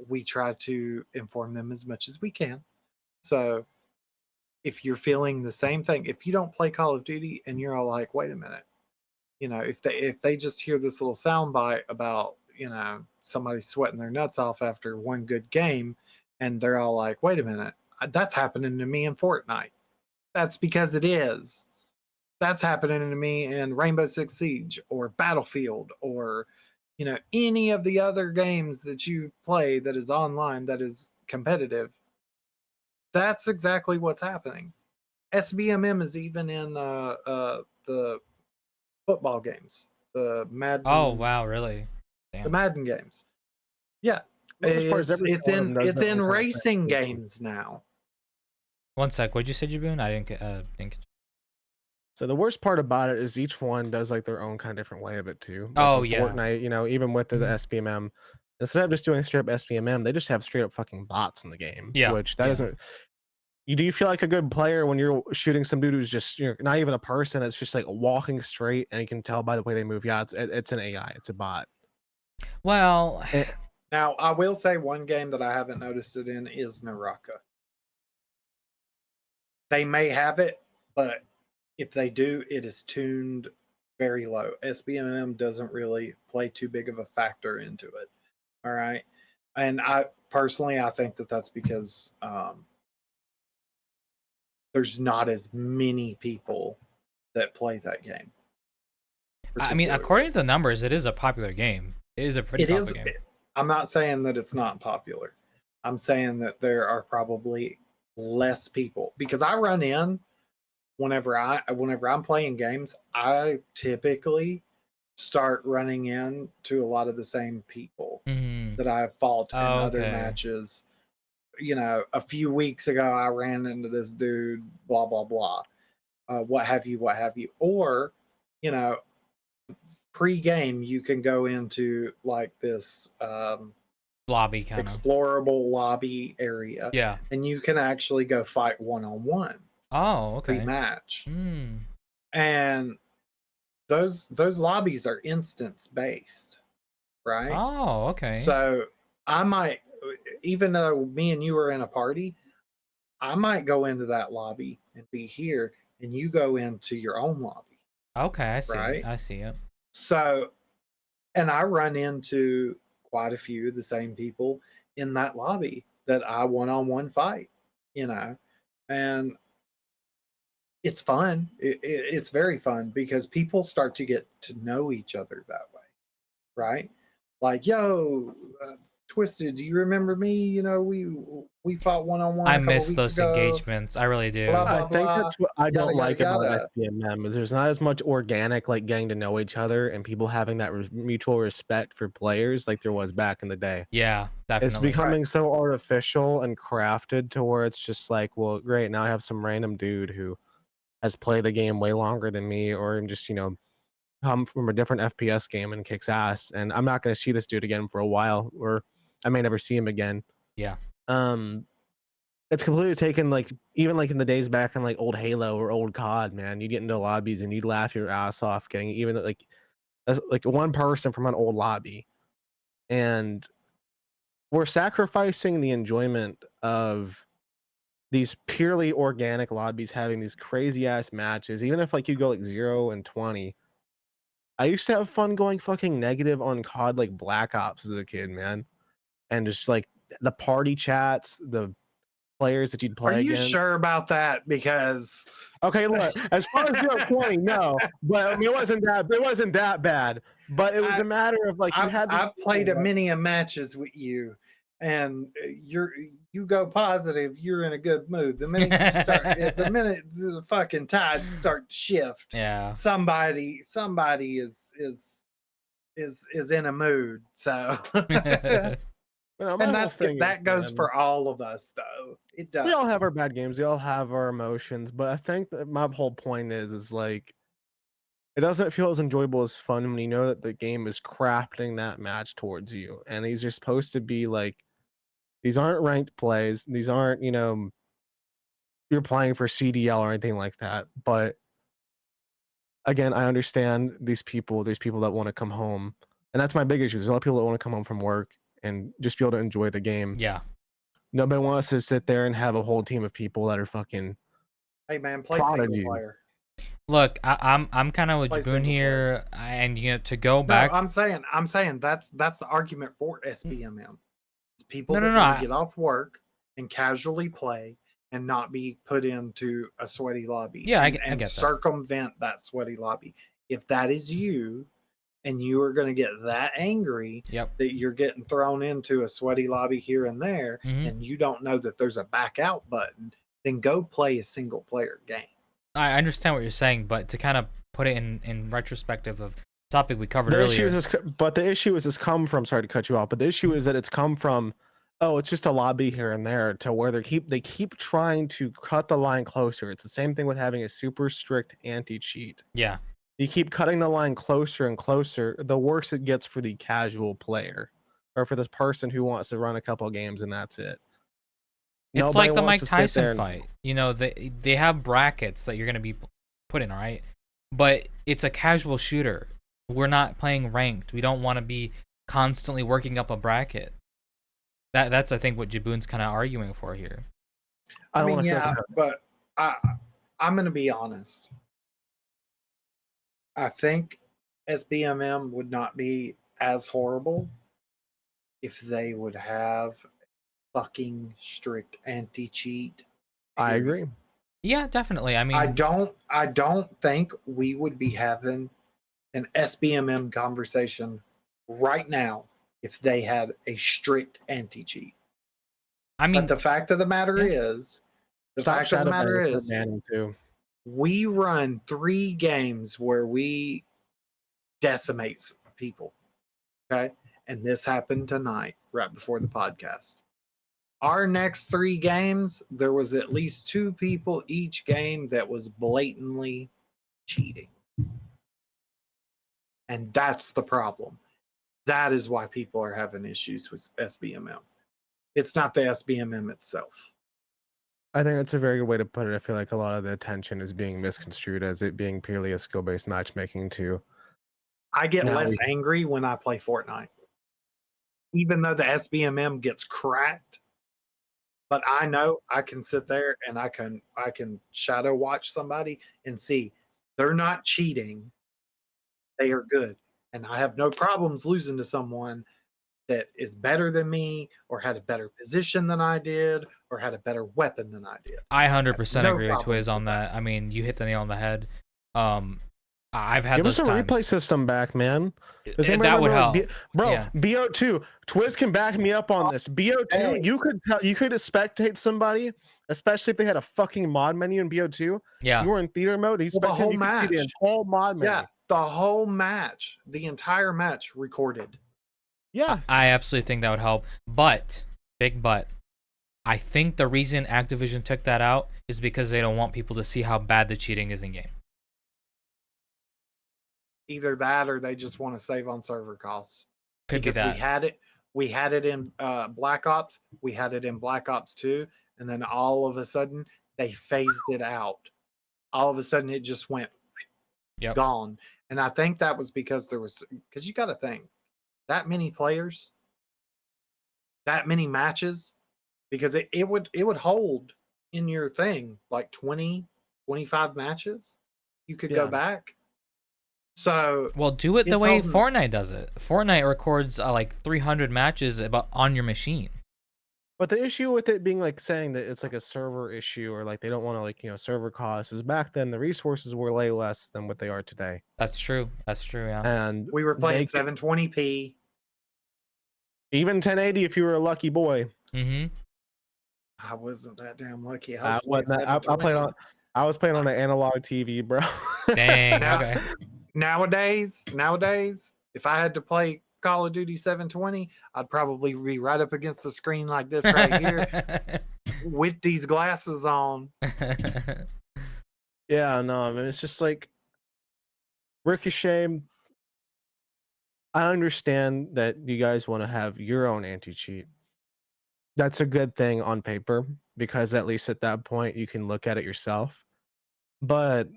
S3: we try to inform them as much as we can. So if you're feeling the same thing, if you don't play Call of Duty and you're all like, wait a minute, if they just hear this little soundbite about, somebody sweating their nuts off after one good game, and they're all like, wait a minute, that's happening to me in Fortnite. That's because it is. That's happening to me in Rainbow Six Siege or Battlefield or, any of the other games that you play that is online, that is competitive. That's exactly what's happening. SBMM is even in the football games, the Madden.
S1: Oh wow, really? Damn.
S3: The Madden games. Yeah, it's in racing games now.
S1: One sec. What'd you say, Jaboon? I didn't get.
S2: So the worst part about it is each one does like their own kind of different way of it too. Like
S1: Oh
S2: in
S1: yeah.
S2: Fortnite, you know, even with the
S1: Mhm.
S2: SPMM, instead of just doing straight up SPMM, they just have straight up fucking bots in the game.
S1: Yeah.
S2: Which that
S1: Yeah.
S2: doesn't. Do you feel like a good player when you're shooting some dude who's just, you know, not even a person? It's just like walking straight, and you can tell by the way they move. Yeah, it's an AI. It's a bot.
S1: Well,
S2: Eh,
S3: Now, I will say one game that I haven't noticed it in is Naraka. They may have it, but if they do, it is tuned very low. SBMM doesn't really play too big of a factor into it. All right. And I personally, I think that that's because there's not as many people that play that game.
S1: I mean, according to the numbers, it is a popular game. It is a pretty popular game.
S3: I'm not saying that it's not popular. I'm saying that there are probably less people because I run in whenever I'm playing games, I typically start running into a lot of the same people
S1: Mhm.
S3: that I've fought in other
S1: Okay.
S3: matches. You know, a few weeks ago, I ran into this dude, blah, blah, blah, what have you, what have you. Or, you know, pre-game, you can go into like this
S1: Lobby kind of.
S3: explorable lobby area.
S1: Yeah.
S3: And you can actually go fight one-on-one
S1: Oh, okay.
S3: pre-match.
S1: Mm.
S3: And those lobbies are instance based, right?
S1: Oh, okay.
S3: So I might, even though me and you are in a party, I might go into that lobby and be here, and you go into your own lobby.
S1: Okay, I see.
S3: Right?
S1: I see it.
S3: So, and I run into quite a few of the same people in that lobby that I one-on-one fight, you know, and it's fun. It's very fun because people start to get to know each other that way, right? Like, yo, Twisted, do you remember me? You know, we fought one-on-one
S1: I
S3: a couple
S1: miss
S3: weeks
S1: those
S3: ago.
S1: engagements. I really do.
S3: Blah
S2: I
S3: blah
S2: think
S3: blah.
S2: that's what I
S3: Yada
S2: don't
S3: yada
S2: like about
S3: yada.
S2: SPMM is there's not as much organic like getting to know each other and people having that mutual respect for players like there was back in the day.
S1: Yeah,
S2: It's
S1: definitely.
S2: becoming so artificial and crafted to where it's just like, well, great, now I have some random dude who has played the game way longer than me, or just, you know, come from a different FPS game and kicks ass, and I'm not gonna see this dude again for a while, or I may never see him again.
S1: Yeah.
S2: Um, it's completely taken like even like in the days back in like old Halo or old COD, man, you'd get into lobbies and you'd laugh your ass off getting even like one person from an old lobby, and we're sacrificing the enjoyment of these purely organic lobbies having these crazy ass matches, even if like you go like 0 and 20. I used to have fun going fucking negative on COD like Black Ops as a kid, man. And just like the party chats, the players that you'd
S3: Are
S2: play
S3: you
S2: against.
S3: sure about that? Because
S2: Okay, look, as far as 0 20, no. But I mean it wasn't that bad. But it was a matter of like you had these
S3: I've played
S2: people,
S3: many a matches with you, and you go positive, you're in a good mood. The minute you start, the minute the fucking tides start to shift,
S1: Yeah.
S3: somebody is in a mood. So,
S2: you know, my
S3: and
S2: whole thing is,
S3: that goes
S2: man,
S3: for all of us, though. It does.
S2: we all have our bad games, we all have our emotions, but I think that my whole point is like it doesn't feel as enjoyable as fun when you know that the game is crafting that match towards you. And these are supposed to be like these aren't ranked plays. These aren't, you know, you're playing for CDL or anything like that. But again, I understand these people, there's people that want to come home. And that's my big issue. There's a lot of people that want to come home from work and just be able to enjoy the game.
S1: Yeah.
S2: Nobody wants to sit there and have a whole team of people that are fucking
S3: Hey man, play single
S2: prodigies.
S3: player.
S1: Look, I'm kind of with
S3: Play
S1: Jaboon
S3: single
S1: here, and you know, to go
S3: No,
S1: back.
S3: I'm saying that's the argument for SBMM. It's people
S1: No,
S3: that
S1: no, no.
S3: want to get off work and casually play and not be put into a sweaty lobby.
S1: Yeah, I
S3: and,
S1: get
S3: and
S1: that.
S3: circumvent that sweaty lobby. If that is you, and you are going to get that angry
S1: Yep.
S3: that you're getting thrown into a sweaty lobby here and there,
S1: Mhm.
S3: and you don't know that there's a back out button, then go play a single player game.
S1: I understand what you're saying, but to kind of put it in retrospective of the topic we covered
S2: The
S1: earlier.
S2: issue is this, but the issue is this come from. Sorry to cut you off, but the issue is that it's come from oh, it's just a lobby here and there, to where they keep trying to cut the line closer. It's the same thing with having a super strict anti-cheat.
S1: Yeah.
S2: You keep cutting the line closer and closer, the worse it gets for the casual player, or for this person who wants to run a couple games and that's it.
S1: It's
S2: Nobody
S1: like the
S2: wants
S1: Mike
S2: to sit
S1: Tyson
S2: there and
S1: fight. You know, they have brackets that you're gonna be put in, all right? But it's a casual shooter. We're not playing ranked. We don't want to be constantly working up a bracket. That's I think what Jaboon's kind of arguing for here.
S2: I don't want to feel
S3: yeah,
S2: like
S3: but I'm going to be honest. I think SBMM would not be as horrible if they would have fucking strict anti-cheat.
S2: I agree.
S1: Yeah, definitely. I mean,
S3: I don't think we would be having an SBMM conversation right now if they had a strict anti-cheat. But the fact of the matter is, we run 3 games where we decimate people. Okay. And this happened tonight, right before the podcast. Our next 3 games, there was at least 2 people each game that was blatantly cheating. And that's the problem. That is why people are having issues with SBMM. It's not the SBMM itself.
S2: I think that's a very good way to put it. I feel like a lot of the attention is being misconstrued as it being purely a skill-based matchmaking too.
S3: I get less angry when I play Fortnite. Even though the SBMM gets cracked, but I know I can sit there and I can shadow watch somebody and see they're not cheating. They are good. And I have no problems losing to someone that is better than me, or had a better position than I did, or had a better weapon than I did.
S1: I 100% agree with Twiz on that. I mean, you hit the nail on the head. I've had
S2: Give
S1: those
S2: us a
S1: times.
S2: replay system back, man.
S1: That would help.
S2: Bro,
S1: Yeah.
S2: BO2, Twiz can back me up on this. BO2,
S3: Hey.
S2: you could spectate somebody, especially if they had a fucking mod menu in BO2.
S1: Yeah.
S2: You were in theater mode. You
S3: the whole
S2: you
S3: match.
S2: could see the whole mod menu.
S3: Yeah, the whole match, the entire match recorded.
S2: Yeah.
S1: I absolutely think that would help. But, big but, I think the reason Activision took that out is because they don't want people to see how bad the cheating is in game.
S3: Either that, or they just want to save on server costs.
S1: Could
S3: because
S1: be that.
S3: we had it in Black Ops, we had it in Black Ops 2, and then all of a sudden they phased it out. All of a sudden it just went gone. And I think that was because you got to think, that many players, that many matches, because it would hold in your thing like 20, 25 matches. You could go back. So,
S1: well, do it the way Fortnite does it. Fortnite records like 300 matches on your machine.
S2: But the issue with it being like saying that it's like a server issue, or like they don't want to, like, server costs, is back then the resources were way less than what they are today.
S1: That's true. That's true. Yeah.
S2: And
S3: we were playing 720p,
S2: even 1080 if you were a lucky boy.
S1: Mm-hmm.
S3: I wasn't that damn lucky.
S2: I was playing on an analog TV, bro.
S1: Dang. Okay.
S3: Nowadays, if I had to play Call of Duty 720, I'd probably be right up against the screen like this right here with these glasses on.
S2: Yeah, no, I mean, it's just like Richochet. I understand that you guys want to have your own anti-cheat. That's a good thing on paper, because at least at that point you can look at it yourself. But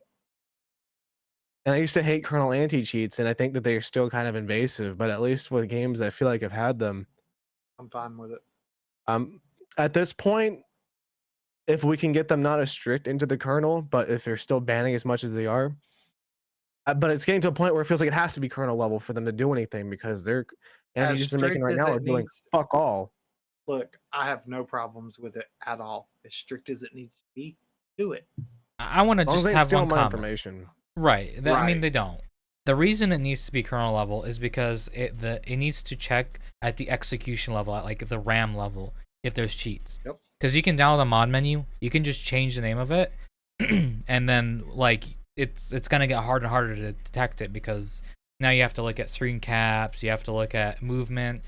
S2: and I used to hate kernel anti-cheats, and I think that they're still kind of invasive, but at least with games I feel like I've had them,
S3: I'm fine with it.
S2: At this point, if we can get them not as strict into the kernel, but if they're still banning as much as they are, but it's getting to a point where it feels like it has to be kernel level for them to do anything, because they're anti-cheats they're making right now are doing fuck all.
S3: Look, I have no problems with it at all. As strict as it needs to be, do it.
S1: I want to just have one comment.
S2: Information.
S1: Right. I mean, they don't. The reason it needs to be kernel level is because it needs to check at the execution level, at like the RAM level, if there's cheats.
S3: Yep.
S1: Because you can download a mod menu, you can just change the name of it, and then like it's gonna get harder and harder to detect it, because now you have to look at screen caps, you have to look at movement,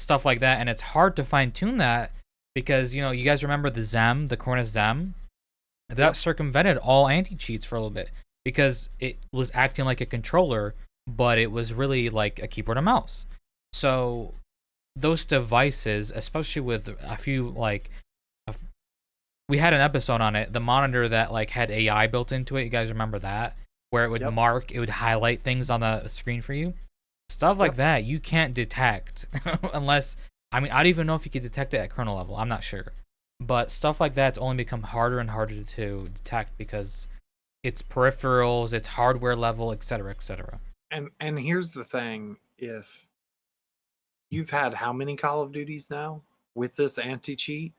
S1: stuff like that, and it's hard to fine tune that because you guys remember the Cornish Zem, that circumvented all anti cheats for a little bit because it was acting like a controller, but it was really like a keyboard and mouse. So those devices, especially with a few we had an episode on it, the monitor that like had AI built into it. You guys remember that? Where it would it would highlight things on the screen for you. Stuff like that you can't detect unless, I don't even know if you could detect it at kernel level. I'm not sure. But stuff like that's only become harder and harder to detect because it's peripherals, it's hardware level, etc., etc.
S3: And here's the thing: if you've had how many Call of Duties now with this anti-cheat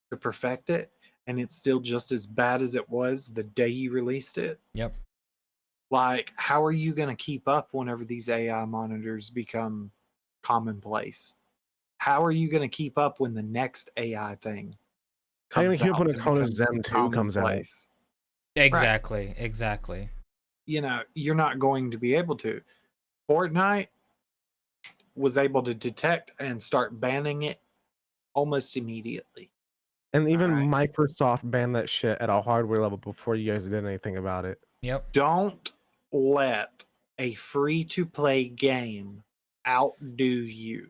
S3: to perfect it, and it's still just as bad as it was the day you released it.
S1: Yep.
S3: Like, how are you going to keep up whenever these AI monitors become commonplace? How are you going to keep up when the next AI thing
S2: How are you
S3: comes
S2: gonna keep
S3: out
S2: when a
S3: and
S2: Cornish
S3: becomes
S2: Zem 2 comes out?
S3: commonplace?
S1: Exactly. Exactly.
S3: You're not going to be able to. Fortnite was able to detect and start banning it almost immediately.
S2: And even
S3: Alright.
S2: Microsoft banned that shit at a hardware level before you guys did anything about it.
S1: Yep.
S3: Don't let a free-to-play game outdo you.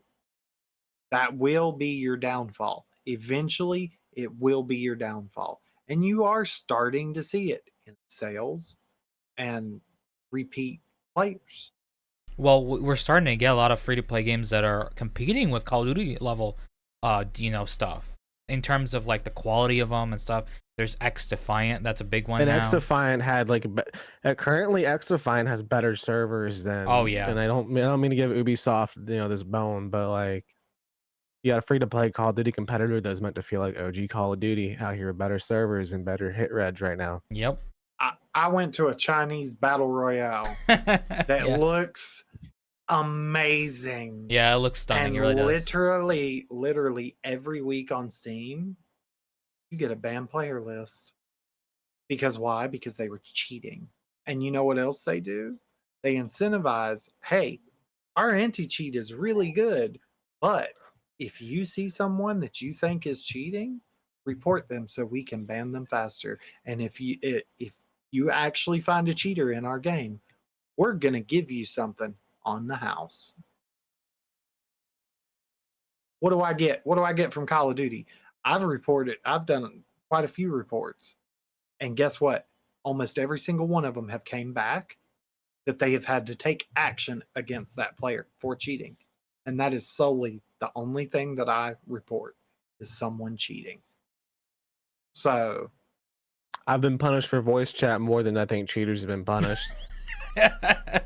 S3: That will be your downfall. Eventually, it will be your downfall. And you are starting to see it in sales and repeat players.
S1: Well, we're starting to get a lot of free to play games that are competing with Call of Duty level, stuff in terms of like the quality of them and stuff. There's X Defiant, that's a big one
S2: And
S1: now.
S2: X Defiant had currently X Defiant has better servers than.
S1: Oh yeah.
S2: And I don't mean to give Ubisoft this bone, but like you got a free to play Call of Duty competitor that's meant to feel like OG Call of Duty out here with better servers and better hit reg right now.
S1: Yep.
S3: I went to a Chinese battle royale that looks amazing.
S1: Yeah, it looks stunning.
S3: And
S1: it really
S3: literally every week on Steam, you get a banned player list. Because why? Because they were cheating. And you know what else they do? They incentivize, hey, our anti-cheat is really good, but if you see someone that you think is cheating, report them so we can ban them faster. And if you actually find a cheater in our game, we're going to give you something on the house. What do I get? What do I get from Call of Duty? I've done quite a few reports. And guess what? Almost every single one of them have came back that they have had to take action against that player for cheating. And that is solely the only thing that I report is someone cheating. So
S2: I've been punished for voice chat more than I think cheaters have been punished.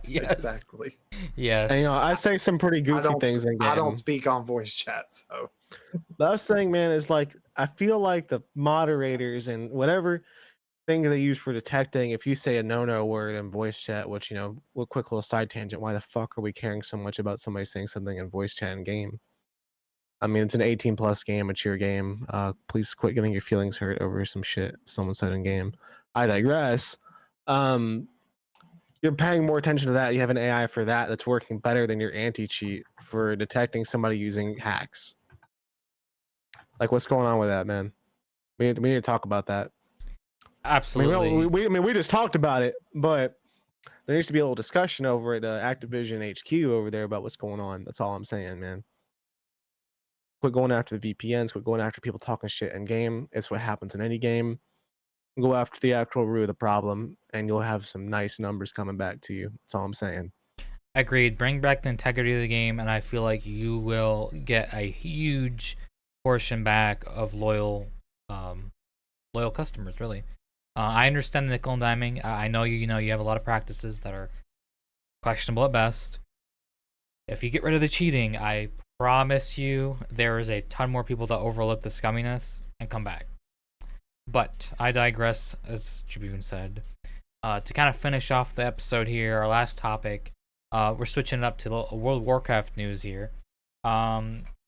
S1: yes.
S3: Exactly.
S1: Yes.
S2: And I say some pretty goofy things in game.
S3: I don't speak on voice chat, so.
S2: But I was saying, man, is like I feel like the moderators and whatever thing they use for detecting if you say a no word in voice chat, which a quick little side tangent, why the fuck are we caring so much about somebody saying something in voice chat in game? I mean, it's an 18+ game, mature game. Please quit getting your feelings hurt over some shit someone said in game. I digress. You're paying more attention to that. You have an AI for that that's working better than your anti-cheat for detecting somebody using hacks. Like, what's going on with that, man? We need to talk about that.
S1: Absolutely.
S2: We just talked about it, but there needs to be a little discussion over at Activision HQ over there about what's going on. That's all I'm saying, man. Quit going after the VPNs. Quit going after people talking shit in game. It's what happens in any game. Go after the actual root of the problem, and you'll have some nice numbers coming back to you. That's all I'm saying.
S1: Agreed. Bring back the integrity of the game, and I feel like you will get a huge portion back of loyal customers. Really, I understand the nickel and diming. I know you have a lot of practices that are questionable at best. If you get rid of the cheating, I promise you there is a ton more people that overlook the scumminess and come back. But I digress, as Jaboon said. To kind of finish off the episode here, our last topic. We're switching it up to World of Warcraft news here.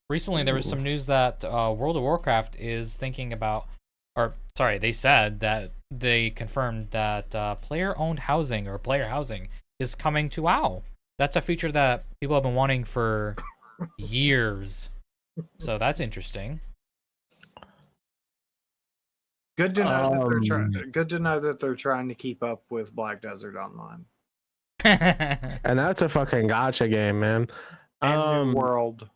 S1: Recently, there was some news that World of Warcraft is thinking about, they said that they confirmed that player-owned housing or player housing is coming to WoW. That's a feature that people have been wanting for years. So that's interesting.
S3: Good to know that they're
S2: Um,
S3: trying. Good to know that they're trying to keep up with Black Desert Online
S2: and that's a fucking gotcha game, man.
S3: and New
S2: Um,
S3: World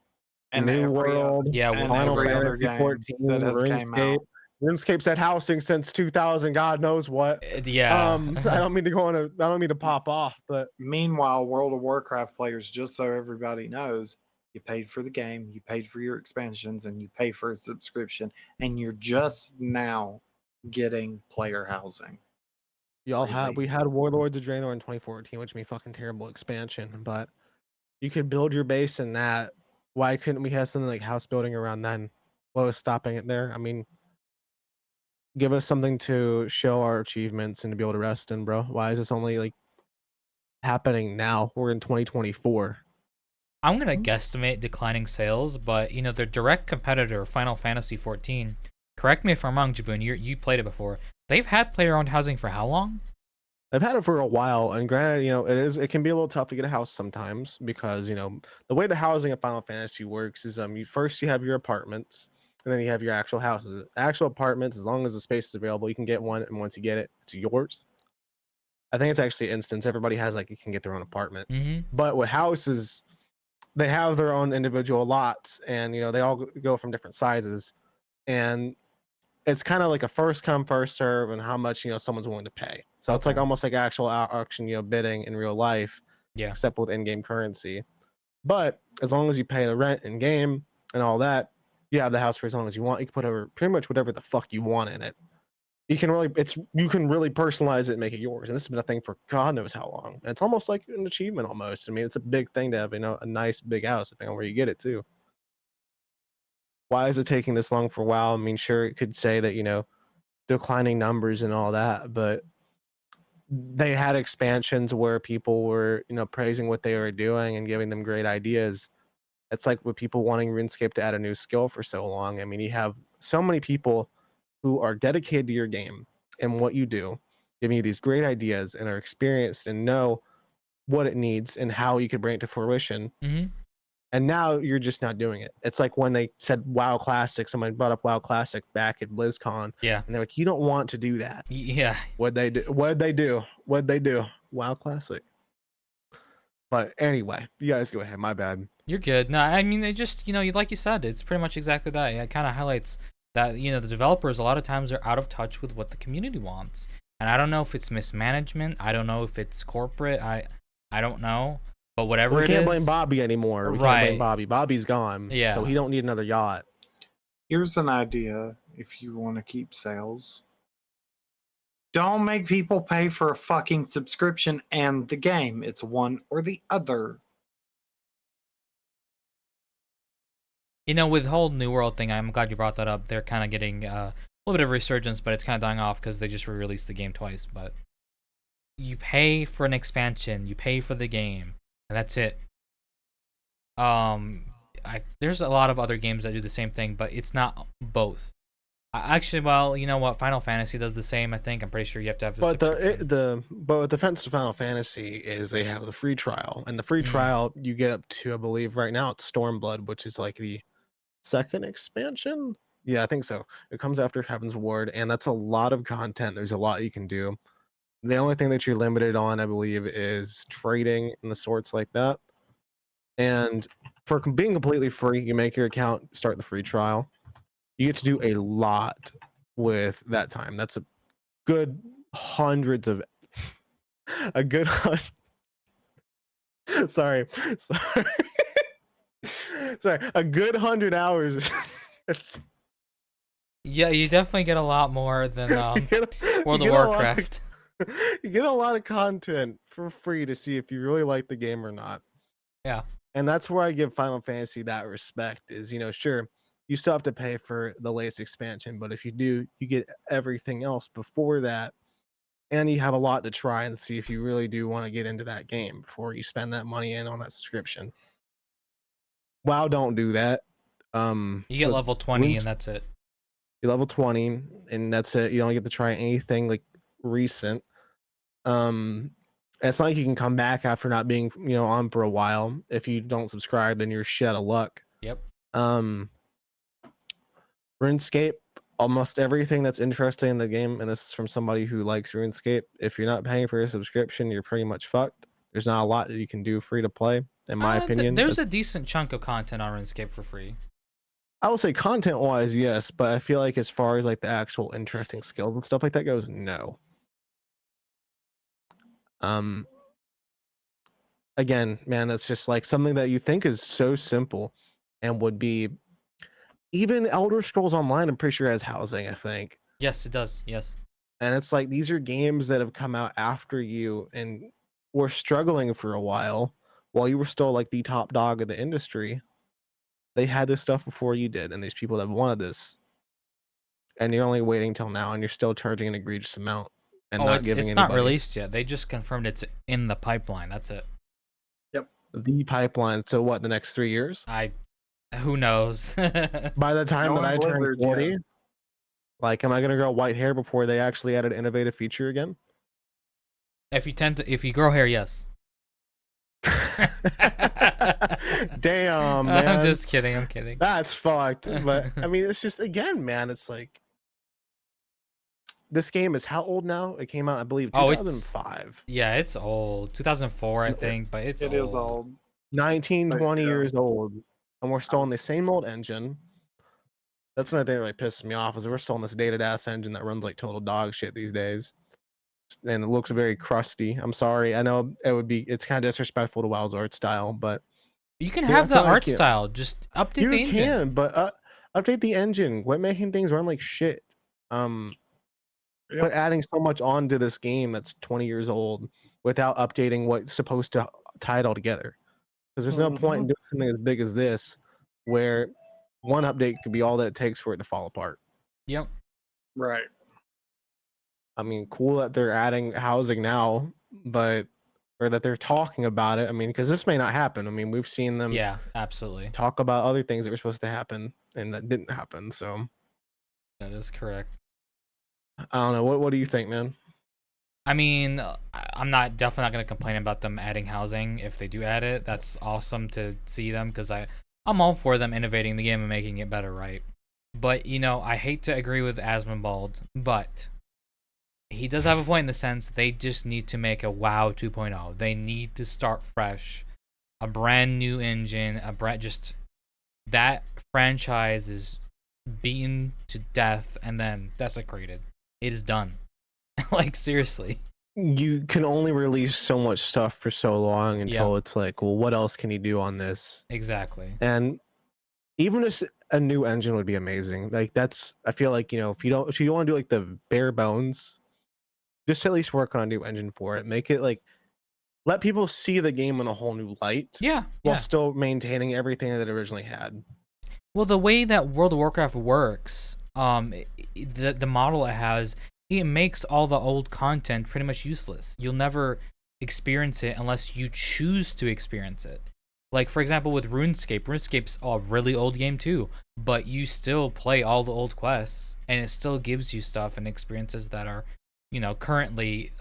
S3: and
S2: New
S3: every
S2: World,
S1: Yeah,
S3: and
S1: New
S2: Final
S3: every
S1: World.
S3: other
S2: Fantasy
S3: game
S2: 14,
S3: that has came
S2: RuneScape.
S3: out.
S2: RuneScape's had housing since 2000. God knows what.
S1: Yeah.
S2: I don't mean to go on a. I don't mean to pop off, but
S3: Meanwhile, World of Warcraft players, just so everybody knows, you paid for the game, you paid for your expansions, and you pay for a subscription, and you're just now getting player housing.
S2: we had Warlords of Draenor in 2014, which made fucking terrible expansion, but you could build your base in that. Why couldn't we have something like house building around then? What was stopping it there? I mean, give us something to show our achievements and to be able to rest in, bro. Why is this only like happening now? We're in 2024.
S1: I'm gonna guesstimate declining sales, but you know their direct competitor, Final Fantasy 14. Correct me if I'm wrong, Jaboon. You played it before. They've had player-owned housing for how long?
S2: I've had it for a while, and granted, it can be a little tough to get a house sometimes because the way the housing of Final Fantasy works is you have your apartments, and then you have your actual houses. Actual apartments, as long as the space is available, you can get one, and once you get it, it's yours. I think it's actually instance. Everybody has you can get their own apartment,
S1: Mm-hmm.
S2: but with houses, they have their own individual lots, and they all go from different sizes, and it's kind of like a first come first serve and how much someone's willing to pay. So it's like
S1: Okay.
S2: almost like actual auction bidding in real life,
S1: Yeah.
S2: except with in-game currency. But as long as you pay the rent in game and all that, you have the house for as long as you want. You can put pretty much whatever the fuck you want in it. You can really personalize it and make it yours. And this has been a thing for God knows how long. And it's almost like an achievement almost. I mean, it's a big thing to have a nice big house depending on where you get it too. Why is it taking this long for a while? I mean, sure, it could say that declining numbers and all that, but they had expansions where people were praising what they were doing and giving them great ideas. It's like with people wanting RuneScape to add a new skill for so long. I mean, you have so many people who are dedicated to your game and what you do, giving you these great ideas and are experienced and know what it needs and how you could bring it to fruition.
S1: Mm-hmm.
S2: And now you're just not doing it. It's like when they said WoW Classic, someone brought up WoW Classic back at BlizzCon.
S1: Yeah.
S2: And they're like, you don't want to do that.
S1: Yeah.
S2: What'd they do? What'd they do? WoW Classic. But anyway, you guys go ahead. My bad.
S1: You're good. No, I mean, they just, like you said, it's pretty much exactly that. It kind of highlights that, the developers a lot of times are out of touch with what the community wants. And I don't know if it's mismanagement. I don't know if it's corporate. I don't know. But whatever
S2: We
S1: it
S2: can't
S1: is.
S2: blame Bobby anymore. We can't
S1: Right.
S2: blame Bobby. Bobby's gone.
S1: Yeah.
S2: So he don't need another yacht.
S3: Here's an idea if you want to keep sales. Don't make people pay for a fucking subscription and the game. It's one or the other.
S1: With the whole New World thing, I'm glad you brought that up. They're kind of getting a little bit of resurgence, but it's kind of dying off because they just re-released the game twice. But you pay for an expansion, you pay for the game, and that's it. There's a lot of other games that do the same thing, but it's not both. Actually, well, you know what? Final Fantasy does the same. I think I'm pretty sure you have to have a subscription.
S2: But the defense to Final Fantasy is they have the free trial, and the free trial you get up to, I believe, right now it's Stormblood, which is like the second expansion. Yeah, I think so. It comes after Heaven's Ward, and that's a lot of content. There's a lot you can do. The only thing that you're limited on, I believe, is trading and the sorts like that. And for being completely free, you make your account, start the free trial. You get to do a lot with that time. That's a good hundreds of a good sorry a good 100 hours.
S1: Yeah, you definitely get a lot more than World of Warcraft.
S2: You get a lot of content for free to see if you really like the game or not.
S1: Yeah.
S2: And that's where I give Final Fantasy that respect is, sure, you still have to pay for the latest expansion, but if you do, you get everything else before that. And you have a lot to try and see if you really do want to get into that game before you spend that money in on that subscription. WoW don't do that.
S1: You get level 20 and that's it.
S2: You're level 20 and that's it. You don't get to try anything like recent. It's not like you can come back after not being on for a while. If you don't subscribe, then you're shit out of luck.
S1: Yep.
S2: Um, RuneScape, almost everything that's interesting in the game, and this is from somebody who likes RuneScape. If you're not paying for a subscription, you're pretty much fucked. There's not a lot that you can do free to play, in my opinion.
S1: There's a decent chunk of content on RuneScape for free.
S2: I will say content wise, yes, but I feel like as far as like the actual interesting skills and stuff like that goes, no. Again, man, it's just like something that you think is so simple and would be even Elder Scrolls Online, I'm pretty sure has housing, I think.
S1: Yes, it does. Yes.
S2: And it's like these are games that have come out after you and were struggling for a while you were still like the top dog of the industry. They had this stuff before you did, and there's people that wanted this. And you're only waiting till now and you're still charging an egregious amount and not giving
S1: it's
S2: anybody
S1: not released yet. They just confirmed it's in the pipeline. That's it.
S3: Yep.
S2: the pipeline. So what, the next 3 years?
S1: Who knows?
S2: By the time that I turn 40,
S3: yes.
S2: like, am I gonna grow white hair before they actually add an innovative feature again?
S1: If you grow hair, yes.
S2: Damn, man.
S1: I'm just kidding. I'm kidding.
S2: That's fucked. But I mean, it's just, again, man, it's like this game is how old now? It came out, I believe, 2005.
S1: Yeah, it's old. 2004, I think, but
S3: It is old.
S2: 19, 20
S3: yeah.
S2: years old, and we're still on the same old engine. That's another thing that really pisses me off, is we're still on this dated ass engine that runs like total dog shit these days, and it looks very crusty. I'm sorry, I know it's kind of disrespectful to WoW's art style, but
S1: you can have the art style. Just update the engine.
S2: You can, but update the engine. Quit making things run like shit. But adding so much onto this game that's 20 years old without updating what's supposed to tie it all together. Because there's no point in doing something as big as this, where one update could be all that it takes for it to fall apart.
S1: Yep.
S3: Right.
S2: I mean, cool that they're adding housing now, or that they're talking about it. I mean, because this may not happen. I mean, we've seen them
S1: absolutely
S2: talk about other things that were supposed to happen and that didn't happen. So
S1: that is correct.
S2: I don't know. What do you think, man?
S1: I mean, I'm definitely not going to complain about them adding housing. If they do add it, that's awesome to see them, because I'm all for them innovating the game and making it better, right? But, I hate to agree with Asmonbald, but he does have a point in the sense they just need to make a WoW 2.0. They need to start fresh, a brand new engine, that franchise is beaten to death and then desecrated. It is done. Like, seriously.
S2: You can only release so much stuff for so long until it's like, well, what else can you do on this?
S1: Exactly.
S2: And even just a new engine would be amazing. Like, I feel like, if you don't want to do like the bare bones, just at least work on a new engine for it. Make it like, let people see the game in a whole new light.
S1: Yeah.
S2: While still maintaining everything that it originally had.
S1: Well, the way that World of Warcraft works, the model it has, it makes all the old content pretty much useless. You'll never experience it unless you choose to experience it. Like, for example, with RuneScape. RuneScape's a really old game too, but you still play all the old quests, and it still gives you stuff and experiences that are, currently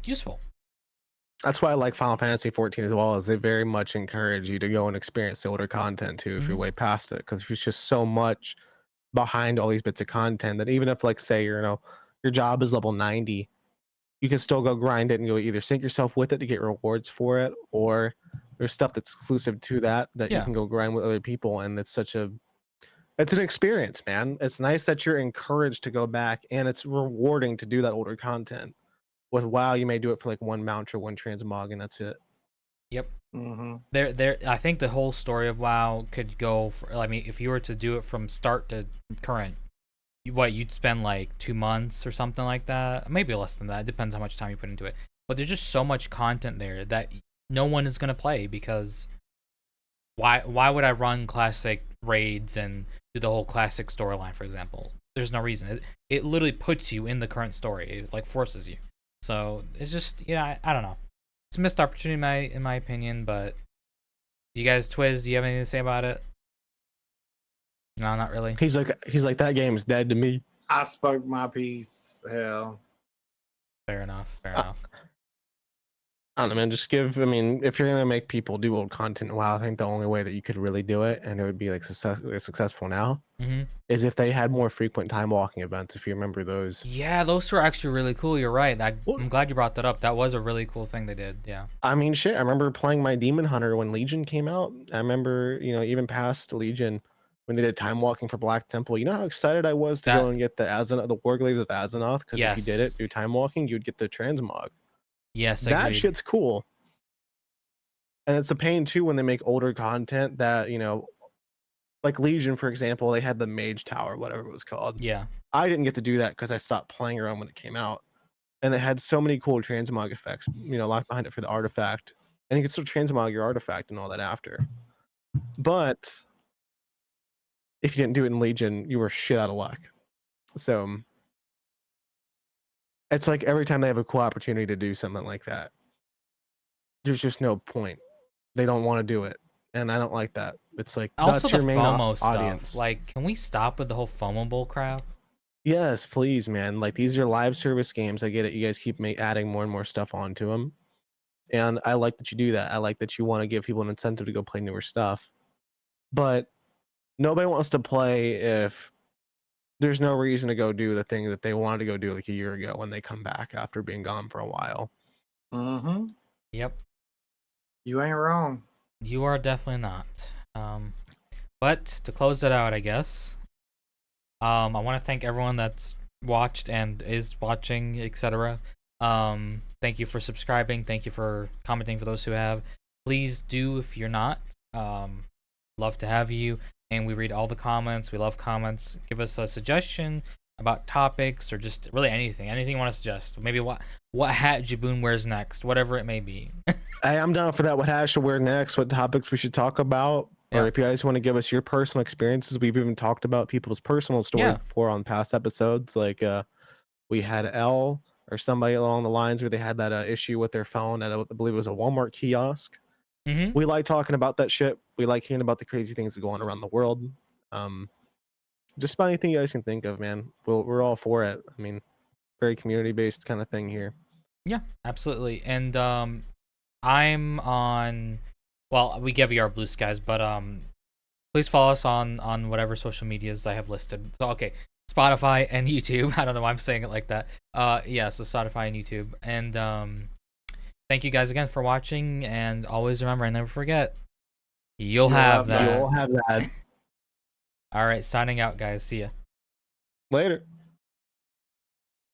S1: useful.
S2: That's why I like Final Fantasy 14 as well, as they very much encourage you to go and experience the older content too, if you're way past it, because there's just so much behind all these bits of content that even if, like, say, your job is level 90, you can still go grind it and go either sync yourself with it to get rewards for it, or there's stuff that's exclusive to that you can go grind with other people. And it's an experience, man. It's nice that you're encouraged to go back, and it's rewarding to do that older content. With WoW, you may do it for like one mount or one transmog, and that's it.
S1: Yep. I think the whole story of WoW could go for, I mean, if you were to do it from start to current, you'd spend like 2 months or something like that, maybe less than that. It depends how much time you put into it. But there's just so much content there that no one is gonna play, because why would I run classic raids and do the whole classic storyline, for example? There's no reason. It literally puts you in the current story. It like forces you. So it's just, I don't know. It's a missed opportunity in my opinion. But you guys, Twiz, do you have anything to say about it? No, not really.
S2: He's like that game's dead to me.
S3: I spoke my piece. Hell.
S1: Fair enough.
S2: I don't know, man. Just give. I mean, if you're gonna make people do old content, wow, I think the only way that you could really do it, and it would be like successful now,
S1: Mm-hmm.
S2: is if they had more frequent time walking events. If you remember those.
S1: Yeah, those were actually really cool. You're right.
S2: Well,
S1: I'm glad you brought that up. That was a really cool thing they did. Yeah.
S2: I mean, shit. I remember playing my Demon Hunter when Legion came out. I remember, even past Legion, when they did time walking for Black Temple. You know how excited I was to go
S1: That
S2: and get the Warglaives of Azeroth, because if you did
S1: yes.
S2: it through time walking, you'd get the transmog.
S1: Yes,
S2: That
S1: agreed.
S2: shit's cool. And it's a pain too when they make older content that, like Legion, for example, they had the Mage Tower, whatever it was called.
S1: Yeah.
S2: I didn't get to do that because I stopped playing around when it came out. And it had so many cool transmog effects, locked behind it for the artifact. And you could still transmog your artifact and all that after. But if you didn't do it in Legion, you were shit out of luck. So it's like every time they have a cool opportunity to do something like that, there's just no point. They don't want to do it. And I don't like that. It's like,
S1: Also,
S2: that's
S1: the
S2: your main
S1: FOMO stuff.
S2: audience.
S1: Like, can we stop with the whole FOMO bull crap?
S2: Yes, please, man. Like, these are live service games. I get it. You guys keep adding more and more stuff onto them. And I like that you do that. I like that you want to give people an incentive to go play newer stuff. But nobody wants to play if there's no reason to go do the thing that they wanted to go do like a year ago when they come back after being gone for a while.
S3: Mm-hmm.
S1: Yep.
S3: You ain't wrong.
S1: You are definitely not. But to close it out, I guess, I want to thank everyone that's watched and is watching, etc. Thank you for subscribing. Thank you for commenting for those who have. Please do if you're not. Love to have you. And we read all the comments. We love comments. Give us a suggestion about topics or just really anything. Anything you want to suggest. Maybe what hat Jaboon wears next. Whatever it may be.
S2: Hey, I'm down for that. What hat should wear next? What topics we should talk about?
S1: Yeah.
S2: Or if you guys want to give us your personal experiences, we've even talked about people's personal stories before on past episodes. Like we had L or somebody along the lines where they had that issue with their phone at I believe it was a Walmart kiosk.
S1: Mm-hmm.
S2: We like talking about that shit. We like hearing about the crazy things that go on around the world. Just about anything you guys can think of, man. We're all for it. I mean, very community based kind of thing here.
S1: Yeah, absolutely. And I'm on. Well, we give you our blue skies, but please follow us on whatever social medias I have listed. So okay, Spotify and YouTube. I don't know why I'm saying it like that. Yeah, so Spotify and YouTube. And thank you guys again for watching. And always remember and never forget, you'll have that.
S2: You'll have that.
S1: All right, signing out, guys. See ya.
S2: Later.